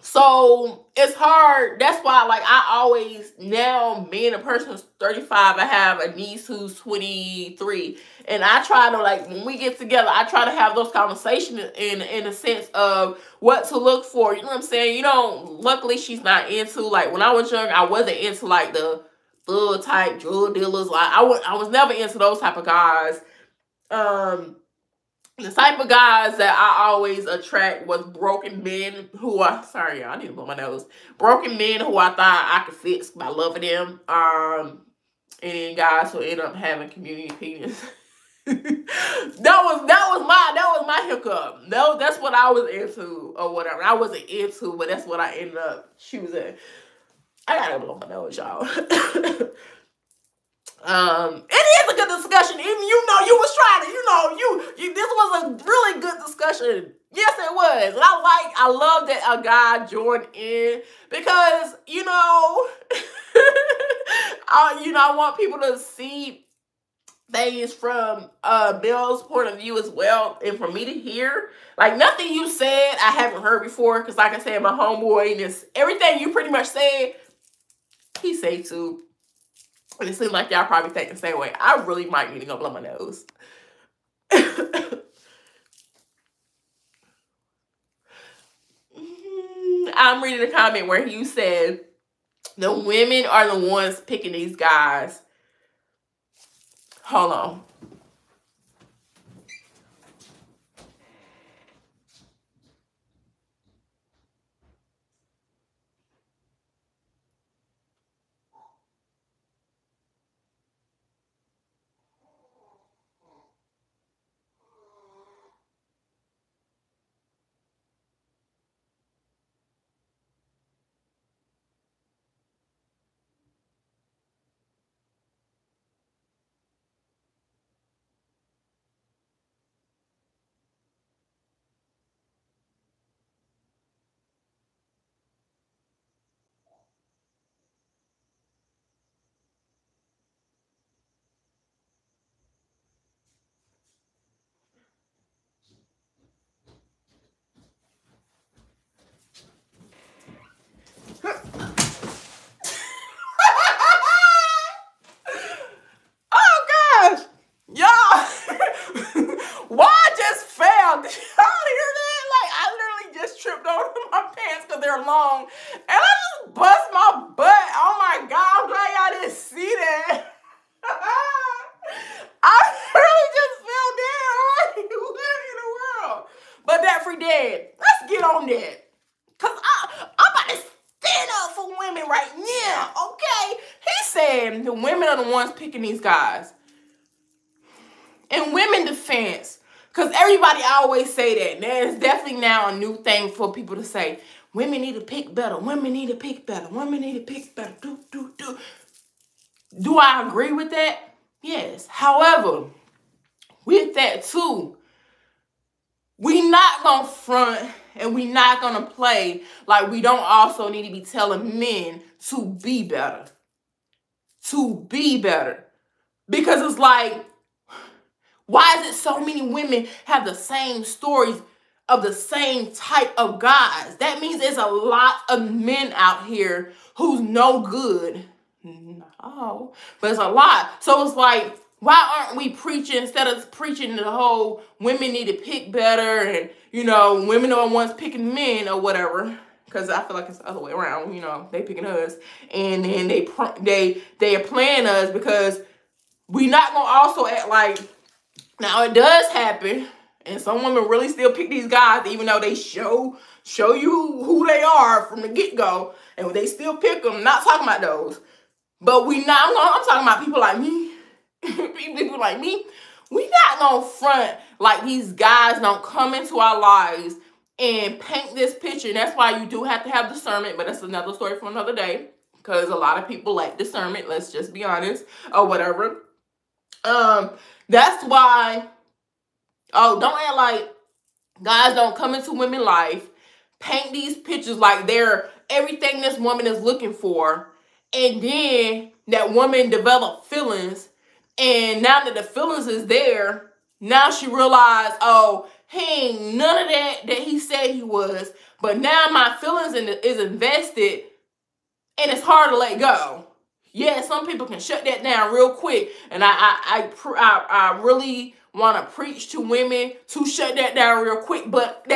So it's hard. That's why, like, I always, now being a person who's 35, I have a niece who's 23, and I try to, like, when we get together, I try to have those conversations in a sense of what to look for. You know what I'm saying? You know, luckily she's not into, like, when I was young, I wasn't into, like, the thug type drug dealers. Like, I was never into those type of guys. The type of guys that I always attract was broken men who are, sorry y'all, I need to blow my nose. Broken men who I thought I could fix by loving them. And then guys who end up having community penis. that was my hiccup. No, that's what I was into or whatever. I wasn't into, but that's what I ended up choosing. I gotta blow my nose, y'all. It is a good discussion. Even you know you was trying to, you know, this was a really good discussion. Yes, it was. And I love that a guy joined in because, you know, I want people to see things from Bill's point of view as well, and for me to hear, like, nothing you said I haven't heard before, because like I said, my homeboy, and everything you pretty much said, he say too. And it seems like y'all probably think the same way. I really might need to go blow my nose. I'm reading a comment where you said the women are the ones picking these guys. Hold on. Long, and I just bust my butt. Oh my God, I'm glad y'all didn't see that. I really just fell down. What in the world? But that free dead. Let's get on that. Cause I'm about to stand up for women right now, okay? He said the women are the ones picking these guys. In women defense, because everybody always say that. There's definitely now a new thing for people to say. Women need to pick better. Women need to pick better. Women need to pick better. Do. Do I agree with that? Yes. However, with that too, we not gonna front and we not gonna play like we don't also need to be telling men to be better. To be better. Because it's like, why is it so many women have the same stories of the same type of guys? That means there's a lot of men out here who's no good. No, but it's a lot. So it's like, why aren't we preaching, instead of preaching the whole women need to pick better and, you know, women are the ones picking men or whatever? Because I feel like it's the other way around. You know, they picking us and then they are playing us, because we not going to also act like, now it does happen, and some women really still pick these guys, even though they show you who they are from the get-go, and they still pick them. Not talking about those. But I'm talking about people like me. People like me. We not gonna front like these guys don't come into our lives and paint this picture. And that's why you do have to have discernment, but that's another story for another day. Because a lot of people lack discernment, let's just be honest, or whatever. That's why, don't act like guys don't come into women's life, paint these pictures like they're everything this woman is looking for, and then that woman develop feelings, and now that the feelings is there, now she realized, oh, he ain't none of that he said he was, but now my feelings is invested, and it's hard to let go. Yeah, some people can shut that down real quick, and I really want to preach to women to shut that down real quick, but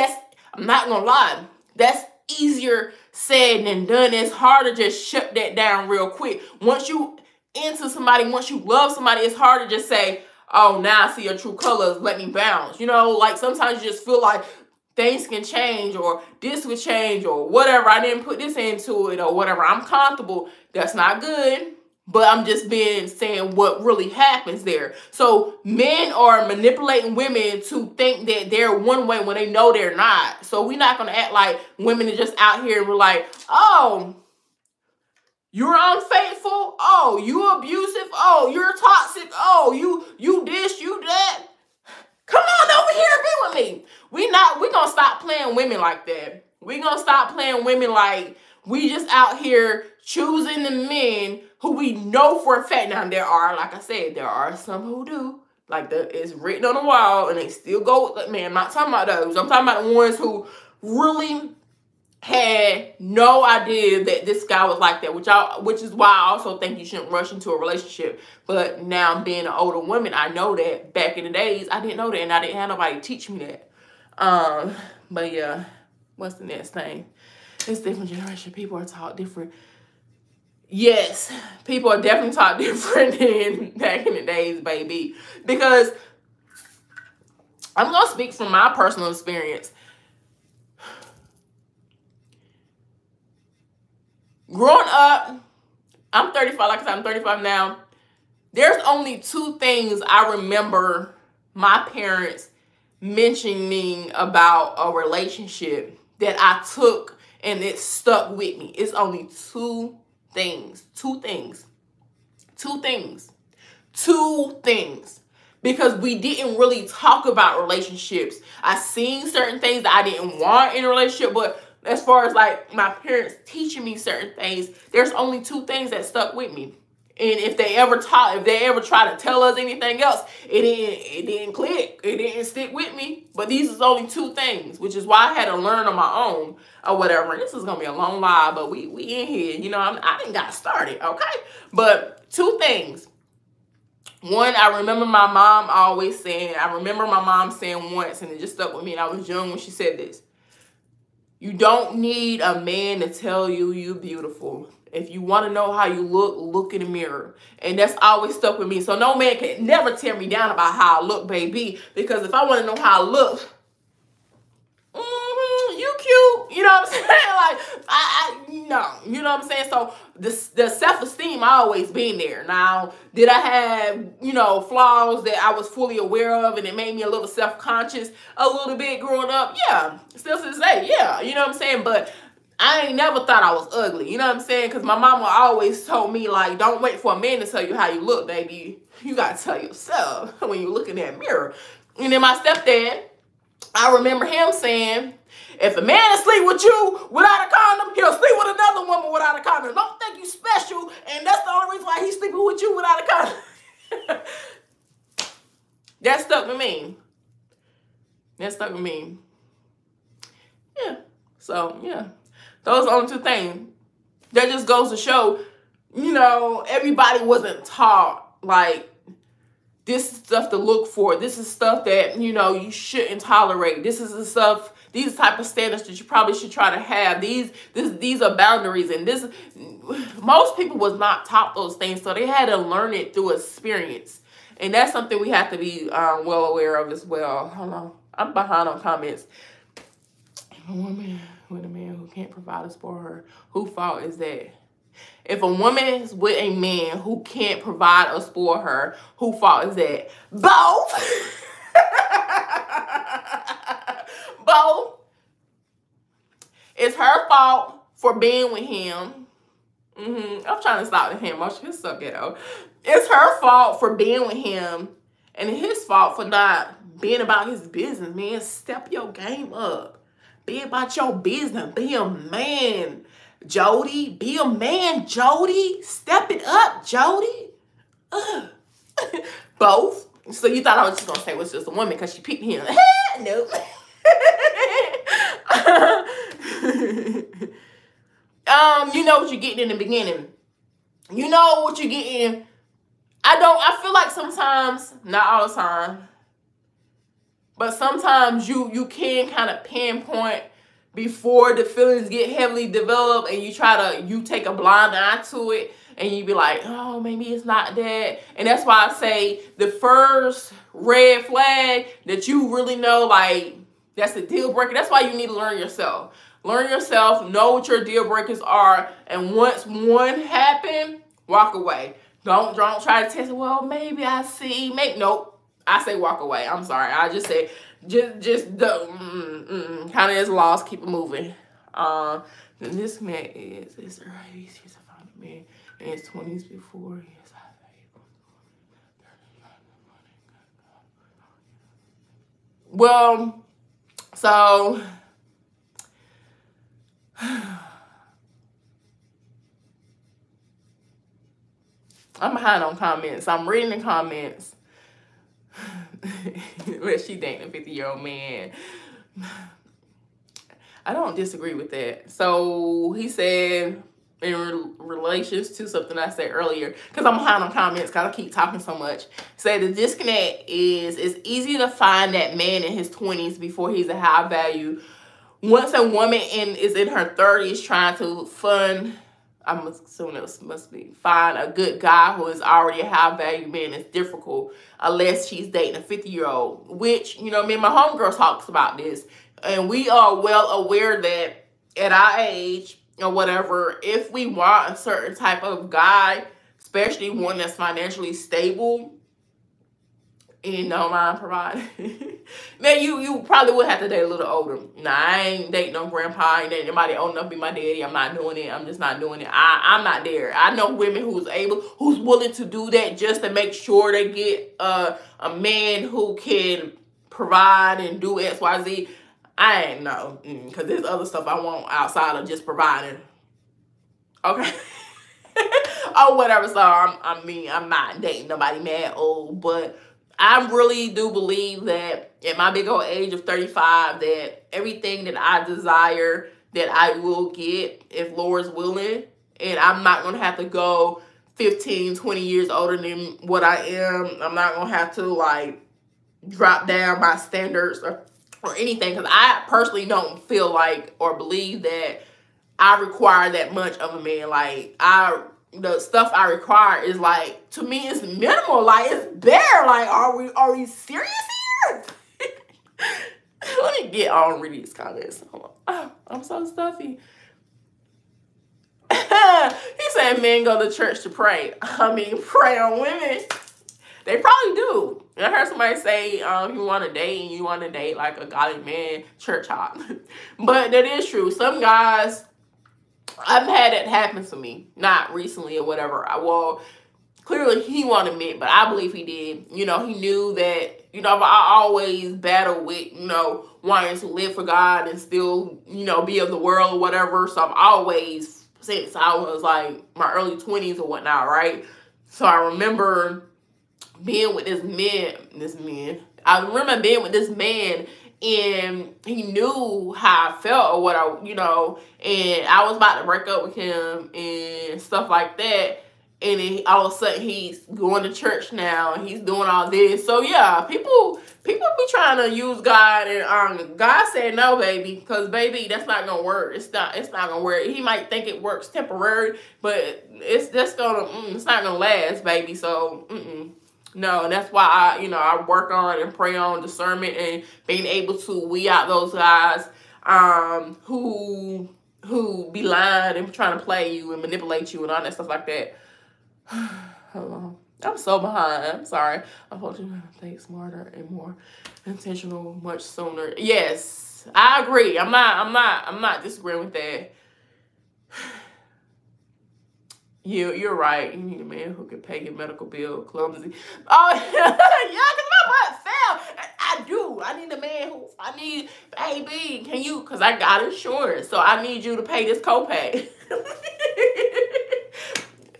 I'm not gonna lie, that's easier said than done. It's hard to just shut that down real quick. Once you into somebody, once you love somebody, it's hard to just say, oh, now I see your true colors, let me bounce. You know, like sometimes you just feel like things can change, or this would change, or whatever. I didn't put this into it, or whatever. I'm comfortable. That's not good. But I'm just saying what really happens there. So men are manipulating women to think that they're one way when they know they're not. So we're not going to act like women are just out here and we're like, oh, you're unfaithful. Oh, you abusive. Oh, you're toxic. Oh, you this, you that. Come on over here and be with me. We're going to stop playing women like that. We're going to stop playing women like we just out here choosing the men who we know for a fact. Now, there are, like I said, there are some who do. Like, it's written on the wall, and they still go with, man, I'm not talking about those. I'm talking about the ones who really had no idea that this guy was like that, which is why I also think you shouldn't rush into a relationship. But now, being an older woman, I know that. Back in the days, I didn't know that, and I didn't have nobody teach me that. But yeah, what's the next thing? It's different generation. People are taught different. Yes, people are definitely taught different than back in the days, baby. Because I'm going to speak from my personal experience. Growing up, I'm 35, like I said, I'm 35 now. There's only two things I remember my parents mentioning about a relationship that I took and it stuck with me. It's only two things. Because we didn't really talk about relationships. I seen certain things that I didn't want in a relationship, but as far as like my parents teaching me certain things, there's only two things that stuck with me. And if they ever try to tell us anything else, it didn't click. It didn't stick with me. But these is only two things, which is why I had to learn on my own or whatever. And this is gonna be a long lie, but we in here. You know, I didn't got started, okay? But two things. One, I remember my mom always saying. I remember my mom saying once, and it just stuck with me. And I was young when she said this. You don't need a man to tell you you're beautiful. If you want to know how you look in the mirror. And that's always stuck with me. So no man can never tear me down about how I look, baby. Because if I want to know how I look, you cute. You know what I'm saying? Like, no. You know what I'm saying? So the self-esteem always been there. Now, did I have, flaws that I was fully aware of and it made me a little self-conscious a little bit growing up? Yeah. Still to this day, yeah. You know what I'm saying? But I ain't never thought I was ugly. You know what I'm saying? Because my mama always told me, like, don't wait for a man to tell you how you look, baby. You got to tell yourself when you look in that mirror. And then my stepdad, I remember him saying, if a man is sleep with you without a condom, he'll sleep with another woman without a condom. Don't think you special, and that's the only reason why he's sleeping with you without a condom. That stuck with me. That stuck with me. Yeah. So, yeah. Those are the only two things. That just goes to show, you know, everybody wasn't taught, like, this is stuff to look for. This is stuff that, you know, you shouldn't tolerate. This is the stuff, these type of standards that you probably should try to have. These are boundaries. And this, most people was not taught those things, so they had to learn it through experience. And that's something we have to be well aware of as well. Hold on. I'm behind on comments. A woman with a man who can't provide us for her, whose fault is that? If a woman is with a man who can't provide us for her, whose fault is that? Both. Both. It's her fault for being with him. I'm trying to stop the hand motion. It's so ghetto. It's her fault for being with him, and his fault for not being about his business, man. Step your game up. Be about your business. Be a man, Jody. Be a man, Jody. Step it up, Jody. Both. So you thought I was just going to say it was just a woman because she picked him. Nope. You know what you're getting in the beginning. You know what you're getting. I feel like sometimes, not all the time, but sometimes you can kind of pinpoint before the feelings get heavily developed, and you take a blind eye to it, and you be like, oh, maybe it's not that. And that's why I say the first red flag that you really know, like, that's a deal breaker. That's why you need to learn yourself. Learn yourself, know what your deal breakers are, and once one happen, walk away. Don't try to test it. Well, maybe I see. Nope. I say walk away. I'm sorry. I just say just kind of is lost. Keep it moving. This man is right. He's found a man in his 20s before he is. Well, so I'm behind on comments. I'm reading the comments. But she dating a 50-year-old man. I don't disagree with that. So he said, in relations to something I said earlier, because I'm behind on comments because I keep talking so much, say the disconnect is it's easy to find that man in his 20s before he's a high value. Once a woman is in her 30s trying to I'm assuming it must be find a good guy who is already a high value man, it's difficult unless she's dating a 50-year-old, which, you know, me and my homegirl talks about this. And we are well aware that at our age or whatever, if we want a certain type of guy, especially one that's financially stable and don't mind providing, man, you probably would have to date a little older. Nah, I ain't dating no grandpa. I ain't dating anybody old enough to be my daddy. I'm not doing it. I'm just not doing it. I'm not there. I know women who's willing to do that just to make sure they get a man who can provide and do X, Y, Z. I ain't know, because there's other stuff I want outside of just providing. Okay. Or whatever. So I'm not dating nobody mad old, but I really do believe that at my big old age of 35, that everything that I desire, that I will get if Lord's willing. And I'm not going to have to go 15, 20 years older than what I am. I'm not going to have to, like, drop down my standards or anything. Because I personally don't feel like or believe that I require that much of a man. Like, the stuff I require is, like, to me, it's minimal. Like, it's bare. Like, are we serious here? Let me get on read these comments. Oh, I'm so stuffy. He said men go to church to pray. I mean, pray on women. They probably do. I heard somebody say, you want to date and you want to date like a godly man, church hop. But that is true. Some guys I've had it happen to me, not recently or whatever. Well, clearly he wanted me, but I believe he did. You know, he knew that, you know, I always battle with, you know, wanting to live for God and still, you know, be of the world or whatever. So I've always, since I was like my early 20s or whatnot, right? So I remember being with this man. I remember being with this man, and he knew how I felt or what I, you know, and I was about to break up with him and stuff like that. And then all of a sudden he's going to church now and he's doing all this. So yeah, people be trying to use God, and God said no, baby, because baby, that's not gonna work. It's not gonna work. He might think it works temporary, but it's not gonna last, baby. So no, and that's why I work on and pray on discernment and being able to weed out those guys who be lying and trying to play you and manipulate you and all that stuff like that. Hold on. I'm so behind. I'm sorry. I thought you to think smarter and more intentional much sooner. Yes, I agree. I'm not disagreeing with that. You're right. You need a man who can pay your medical bill. Clumsy. Oh, yeah, because my butt fell. I do. I need a man baby, can you, because I got insurance, so I need you to pay this copay.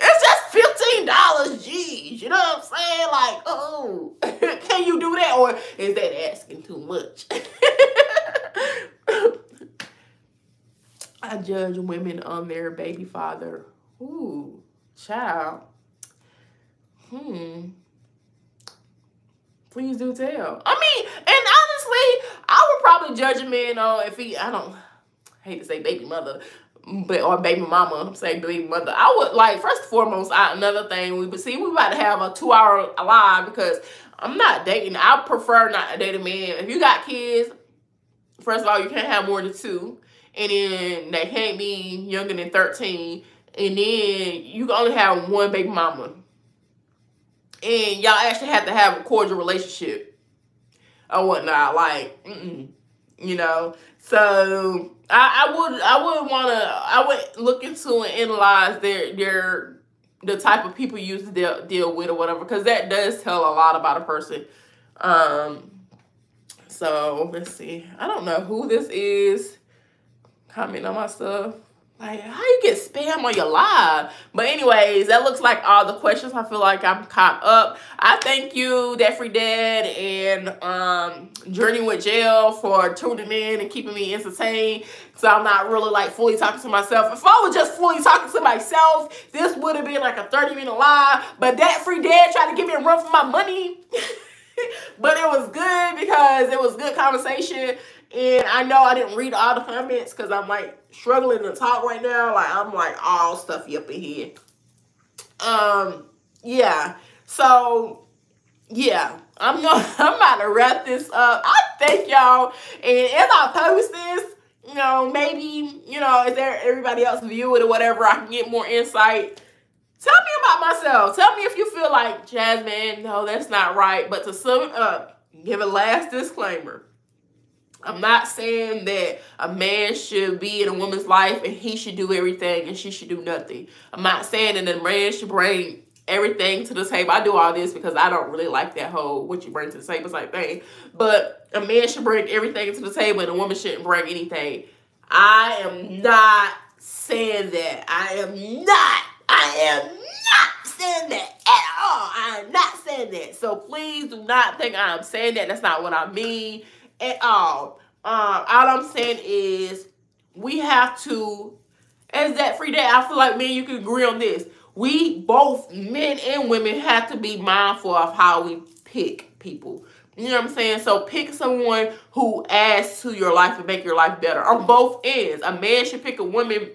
It's just $15, geez. You know what I'm saying? Like, oh, can you do that? Or is that asking too much? I judge women on their baby father. Ooh, child. Please do tell. I mean, and honestly, I would probably judge a man on if he, I hate to say baby mother, or baby mama, I'm saying baby mother. I would, like, first and foremost, another thing, we about to have a 2-hour live because I'm not dating. I prefer not to date a man. If you got kids, first of all, you can't have more than 2. And then they can't be younger than 13. And then you can only have one baby mama. And y'all actually have to have a cordial relationship or whatnot. Like, you know. So I would look into and analyze the type of people you used to deal with or whatever, because that does tell a lot about a person. So let's see. I don't know who this is. Comment on my stuff. Like, how you get spam on your live? But anyways, that looks like all the questions. I feel like I'm caught up. I thank you, Debt Free Dad and Journey with Jail, for tuning in and keeping me entertained. So I'm not really like fully talking to myself. If I was just fully talking to myself, this would have been like a 30-minute live. But Debt Free Dad tried to give me a run for my money. But it was good because it was good conversation. And I know I didn't read all the comments because I'm like struggling to talk right now. Like, I'm like all stuffy up in here. Yeah. So yeah, I'm about to wrap this up. I thank y'all. And as I post this, you know, maybe, you know, if everybody else view it or whatever, I can get more insight. Tell me about myself. Tell me if you feel like, Jasmine, no, that's not right. But to sum it up, give a last disclaimer. I'm not saying that a man should be in a woman's life and he should do everything and she should do nothing. I'm not saying that a man should bring everything to the table. I do all this because I don't really like that whole what you bring to the table type thing. But a man should bring everything to the table and a woman shouldn't bring anything. I am not saying that. I am not saying that at all. I am not saying that. So please do not think I'm saying that. That's not what I mean at all. All I'm saying is we have to, as Debt Free Dad, I feel like me and you can agree on this. We both, men and women, have to be mindful of how we pick people. You know what I'm saying? So pick someone who adds to your life and make your life better on both ends. A man should pick a woman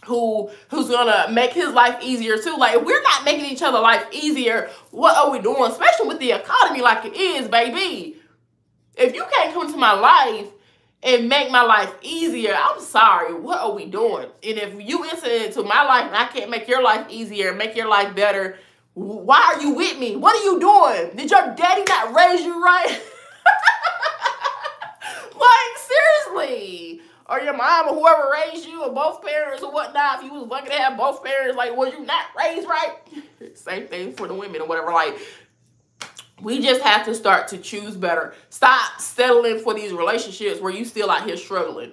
who's gonna make his life easier too. Like, if we're not making each other life easier, what are we doing? Especially with the economy like it is, baby. If you can't come to my life and make my life easier, I'm sorry, what are we doing? And if you enter into my life and I can't make your life easier, make your life better, why are you with me? What are you doing? Did your daddy not raise you right? Like, seriously. or your mom or whoever raised you, or both parents or whatnot, if you was lucky to have both parents, like, was you not raised right? Same thing for the women or whatever. Like, we just have to start to choose better. Stop settling for these relationships where you still out here struggling.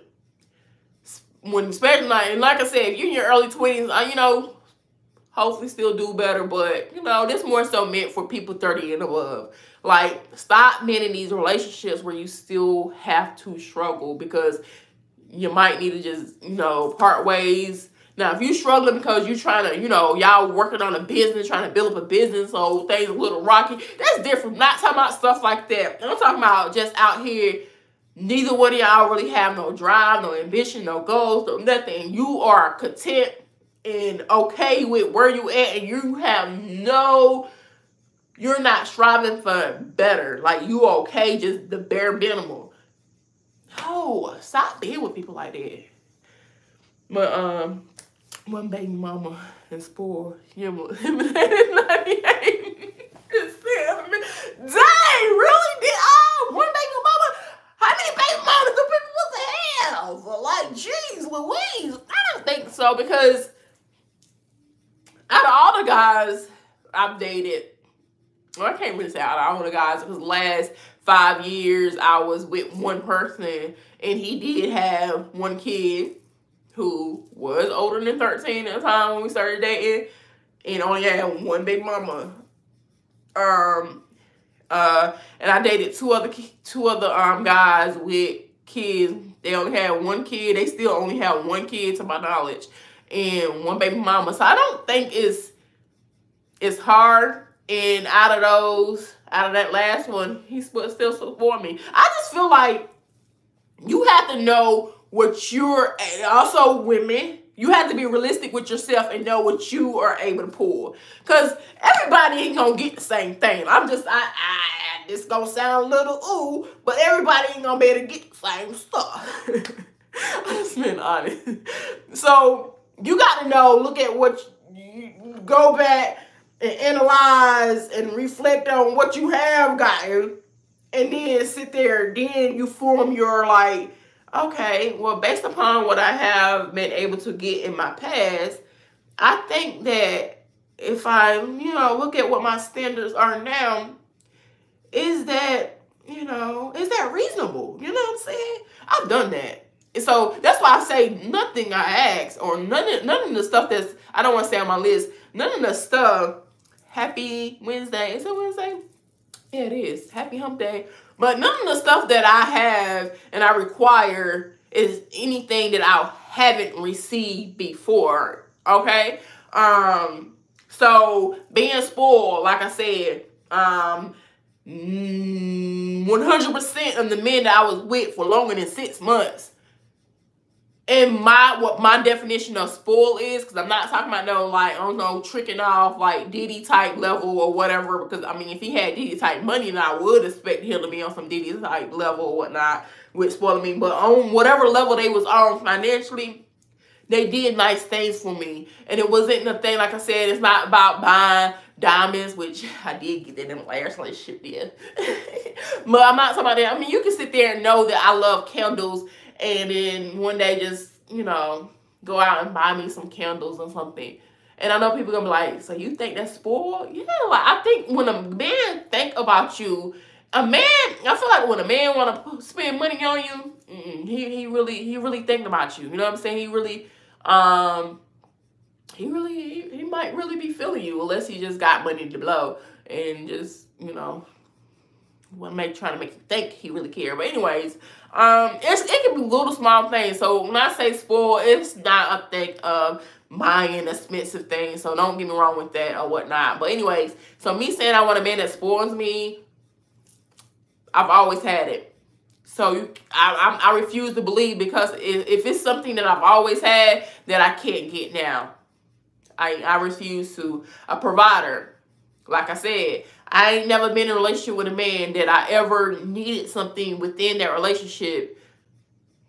When, especially, like I said, if you're in your early 20s, you know, hopefully still do better. But, you know, this more so meant for people 30 and above. Like, stop being in these relationships where you still have to struggle, because you might need to just, you know, part ways. Now, if you're struggling because you're trying to, you know, y'all working on a business, trying to build up a business, so things a little rocky, that's different. Not talking about stuff like that. I'm talking about just out here, neither one of y'all really have no drive, no ambition, no goals, no nothing. You are content and okay with where you at, and you have you're not striving for better. Like, you okay, just the bare minimum. No, stop being with people like that. But, one baby mama and spoiled him at 98. Dang, really? One baby mama? How many baby mamas do people want to have? Like, geez, Louise. I don't think so, because out of all the guys I've dated, well, I can't really say out of all the guys, because the last 5 years I was with one person, and he did have one kid who was older than 13 at the time when we started dating, and only had one baby mama. And I dated two other guys with kids. They only had one kid. They still only have one kid, to my knowledge, and one baby mama. So I don't think it's hard. And out of that last one, he still support me. I just feel like you have to know what you're, also women, you have to be realistic with yourself and know what you are able to pull. Because everybody ain't going to get the same thing. This going to sound a little ooh, but everybody ain't going to be able to get the same stuff. I'm just being honest. So you got to know, look at what you go back and analyze and reflect on what you have gotten, and then sit there, then you form your, like, okay, well, based upon what I have been able to get in my past, I think that if I, you know, look at what my standards are now, is that reasonable? You know what I'm saying? I've done that. And so that's why I say nothing I ask, or none of the stuff that's, I don't want to say on my list, none of the stuff. Happy Wednesday. Is it Wednesday? Yeah, it is. Happy hump day. But none of the stuff that I have and I require is anything that I haven't received before. Okay? So being spoiled, like I said, 100% of the men that I was with for longer than 6 months. And what my definition of spoil is, because I'm not talking about no, like, I don't know, tricking off, like, Diddy type level or whatever. Because, I mean, if he had Diddy type money, then I would expect him to be on some Diddy type level or whatnot with spoiling me. But on whatever level they was on financially, they did nice things for me. And it wasn't a thing, like I said, it's not about buying diamonds, which I did get that in the last relationship did. But I'm not talking about that. I mean, you can sit there and know that I love candles, and then one day just, you know, go out and buy me some candles or something. And I know people gonna be like, so you think that's spoiled? Yeah, like, I think when a man think about you, I feel like when a man want to spend money on you, he really think about you. You know what I'm saying? He might really be feeling you, unless he just got money to blow and just, you know, trying to make you think he really care. But anyways, it can be little small things. So when I say spoil, it's not a thing of buying expensive things. So don't get me wrong with that or whatnot. But anyways, so me saying I want a man that spoils me, I've always had it. So I refuse to believe, because if it's something that I've always had that I can't get now, I refuse to. A provider, like I said, I ain't never been in a relationship with a man that I ever needed something within that relationship,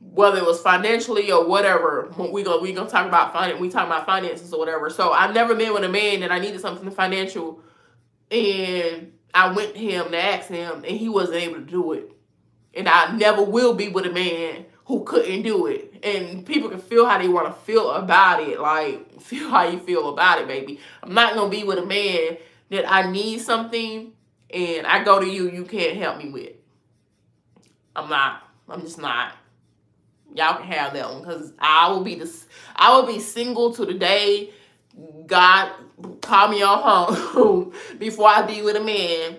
whether it was financially or whatever. We gonna talk about finances or whatever. So I've never been with a man that I needed something financial, and I went to him to ask him, and he wasn't able to do it. And I never will be with a man who couldn't do it. And people can feel how they want to feel about it. Like, feel how you feel about it, baby. I'm not going to be with a man that I need something and I go to you, you can't help me with. I'm not. I'm just not. Y'all can have that one, because I will be single to the day God call me on home before I be with a man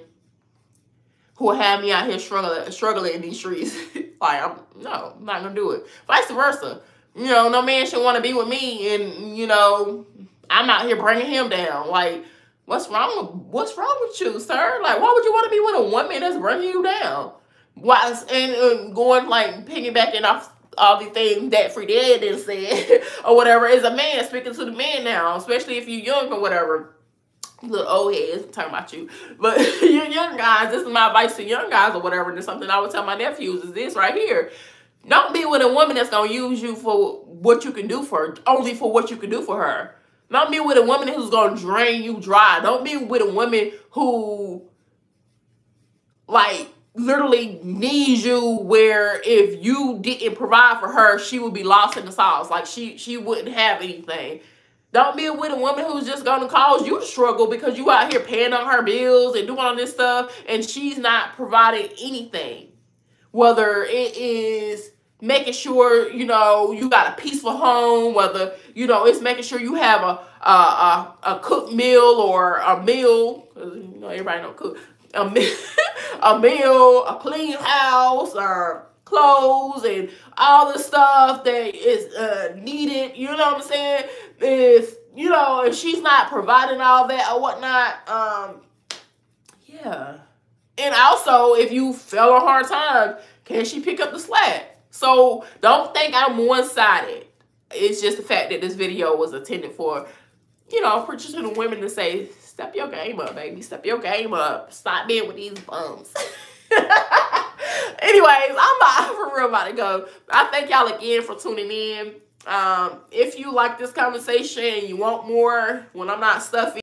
who will have me out here struggling in these streets. Like, I'm not gonna do it. Vice versa. You know, no man should want to be with me, and you know, I'm out here bringing him down. Like, what's wrong with you, sir? Like, why would you want to be with a woman that's bringing you down? Why? And going like piggybacking off all the things that Free Dad didn't say or whatever, is a man speaking to the man now, especially if you're young or whatever. Little old heads, I'm talking about you. But you young guys, this is my advice to young guys or whatever. There's something I would tell my nephews is this right here. Don't be with a woman that's going to use you for what you can do for her, only for what you can do for her. Don't be with a woman who's going to drain you dry. Don't be with a woman who, like, literally needs you, where if you didn't provide for her, she would be lost in the sauce. Like, she wouldn't have anything. Don't be with a woman who's just going to cause you to struggle because you out here paying on her bills and doing all this stuff and she's not providing anything. Whether it is making sure, you know, you got a peaceful home, whether, you know, it's making sure you have a cooked meal or a meal, because, you know, everybody don't cook, a meal, a clean house, or clothes, and all the stuff that is needed, you know what I'm saying? If, you know, if she's not providing all that or whatnot, yeah. And also, if you fell on hard times, can she pick up the slack? So don't think I'm one-sided. It's just the fact that this video was intended for, you know, for just the women to say, step your game up, baby. Step your game up. Stop being with these bums. Anyways, I'm for real about to go. I thank y'all again for tuning in. If you like this conversation and you want more when I'm not stuffy,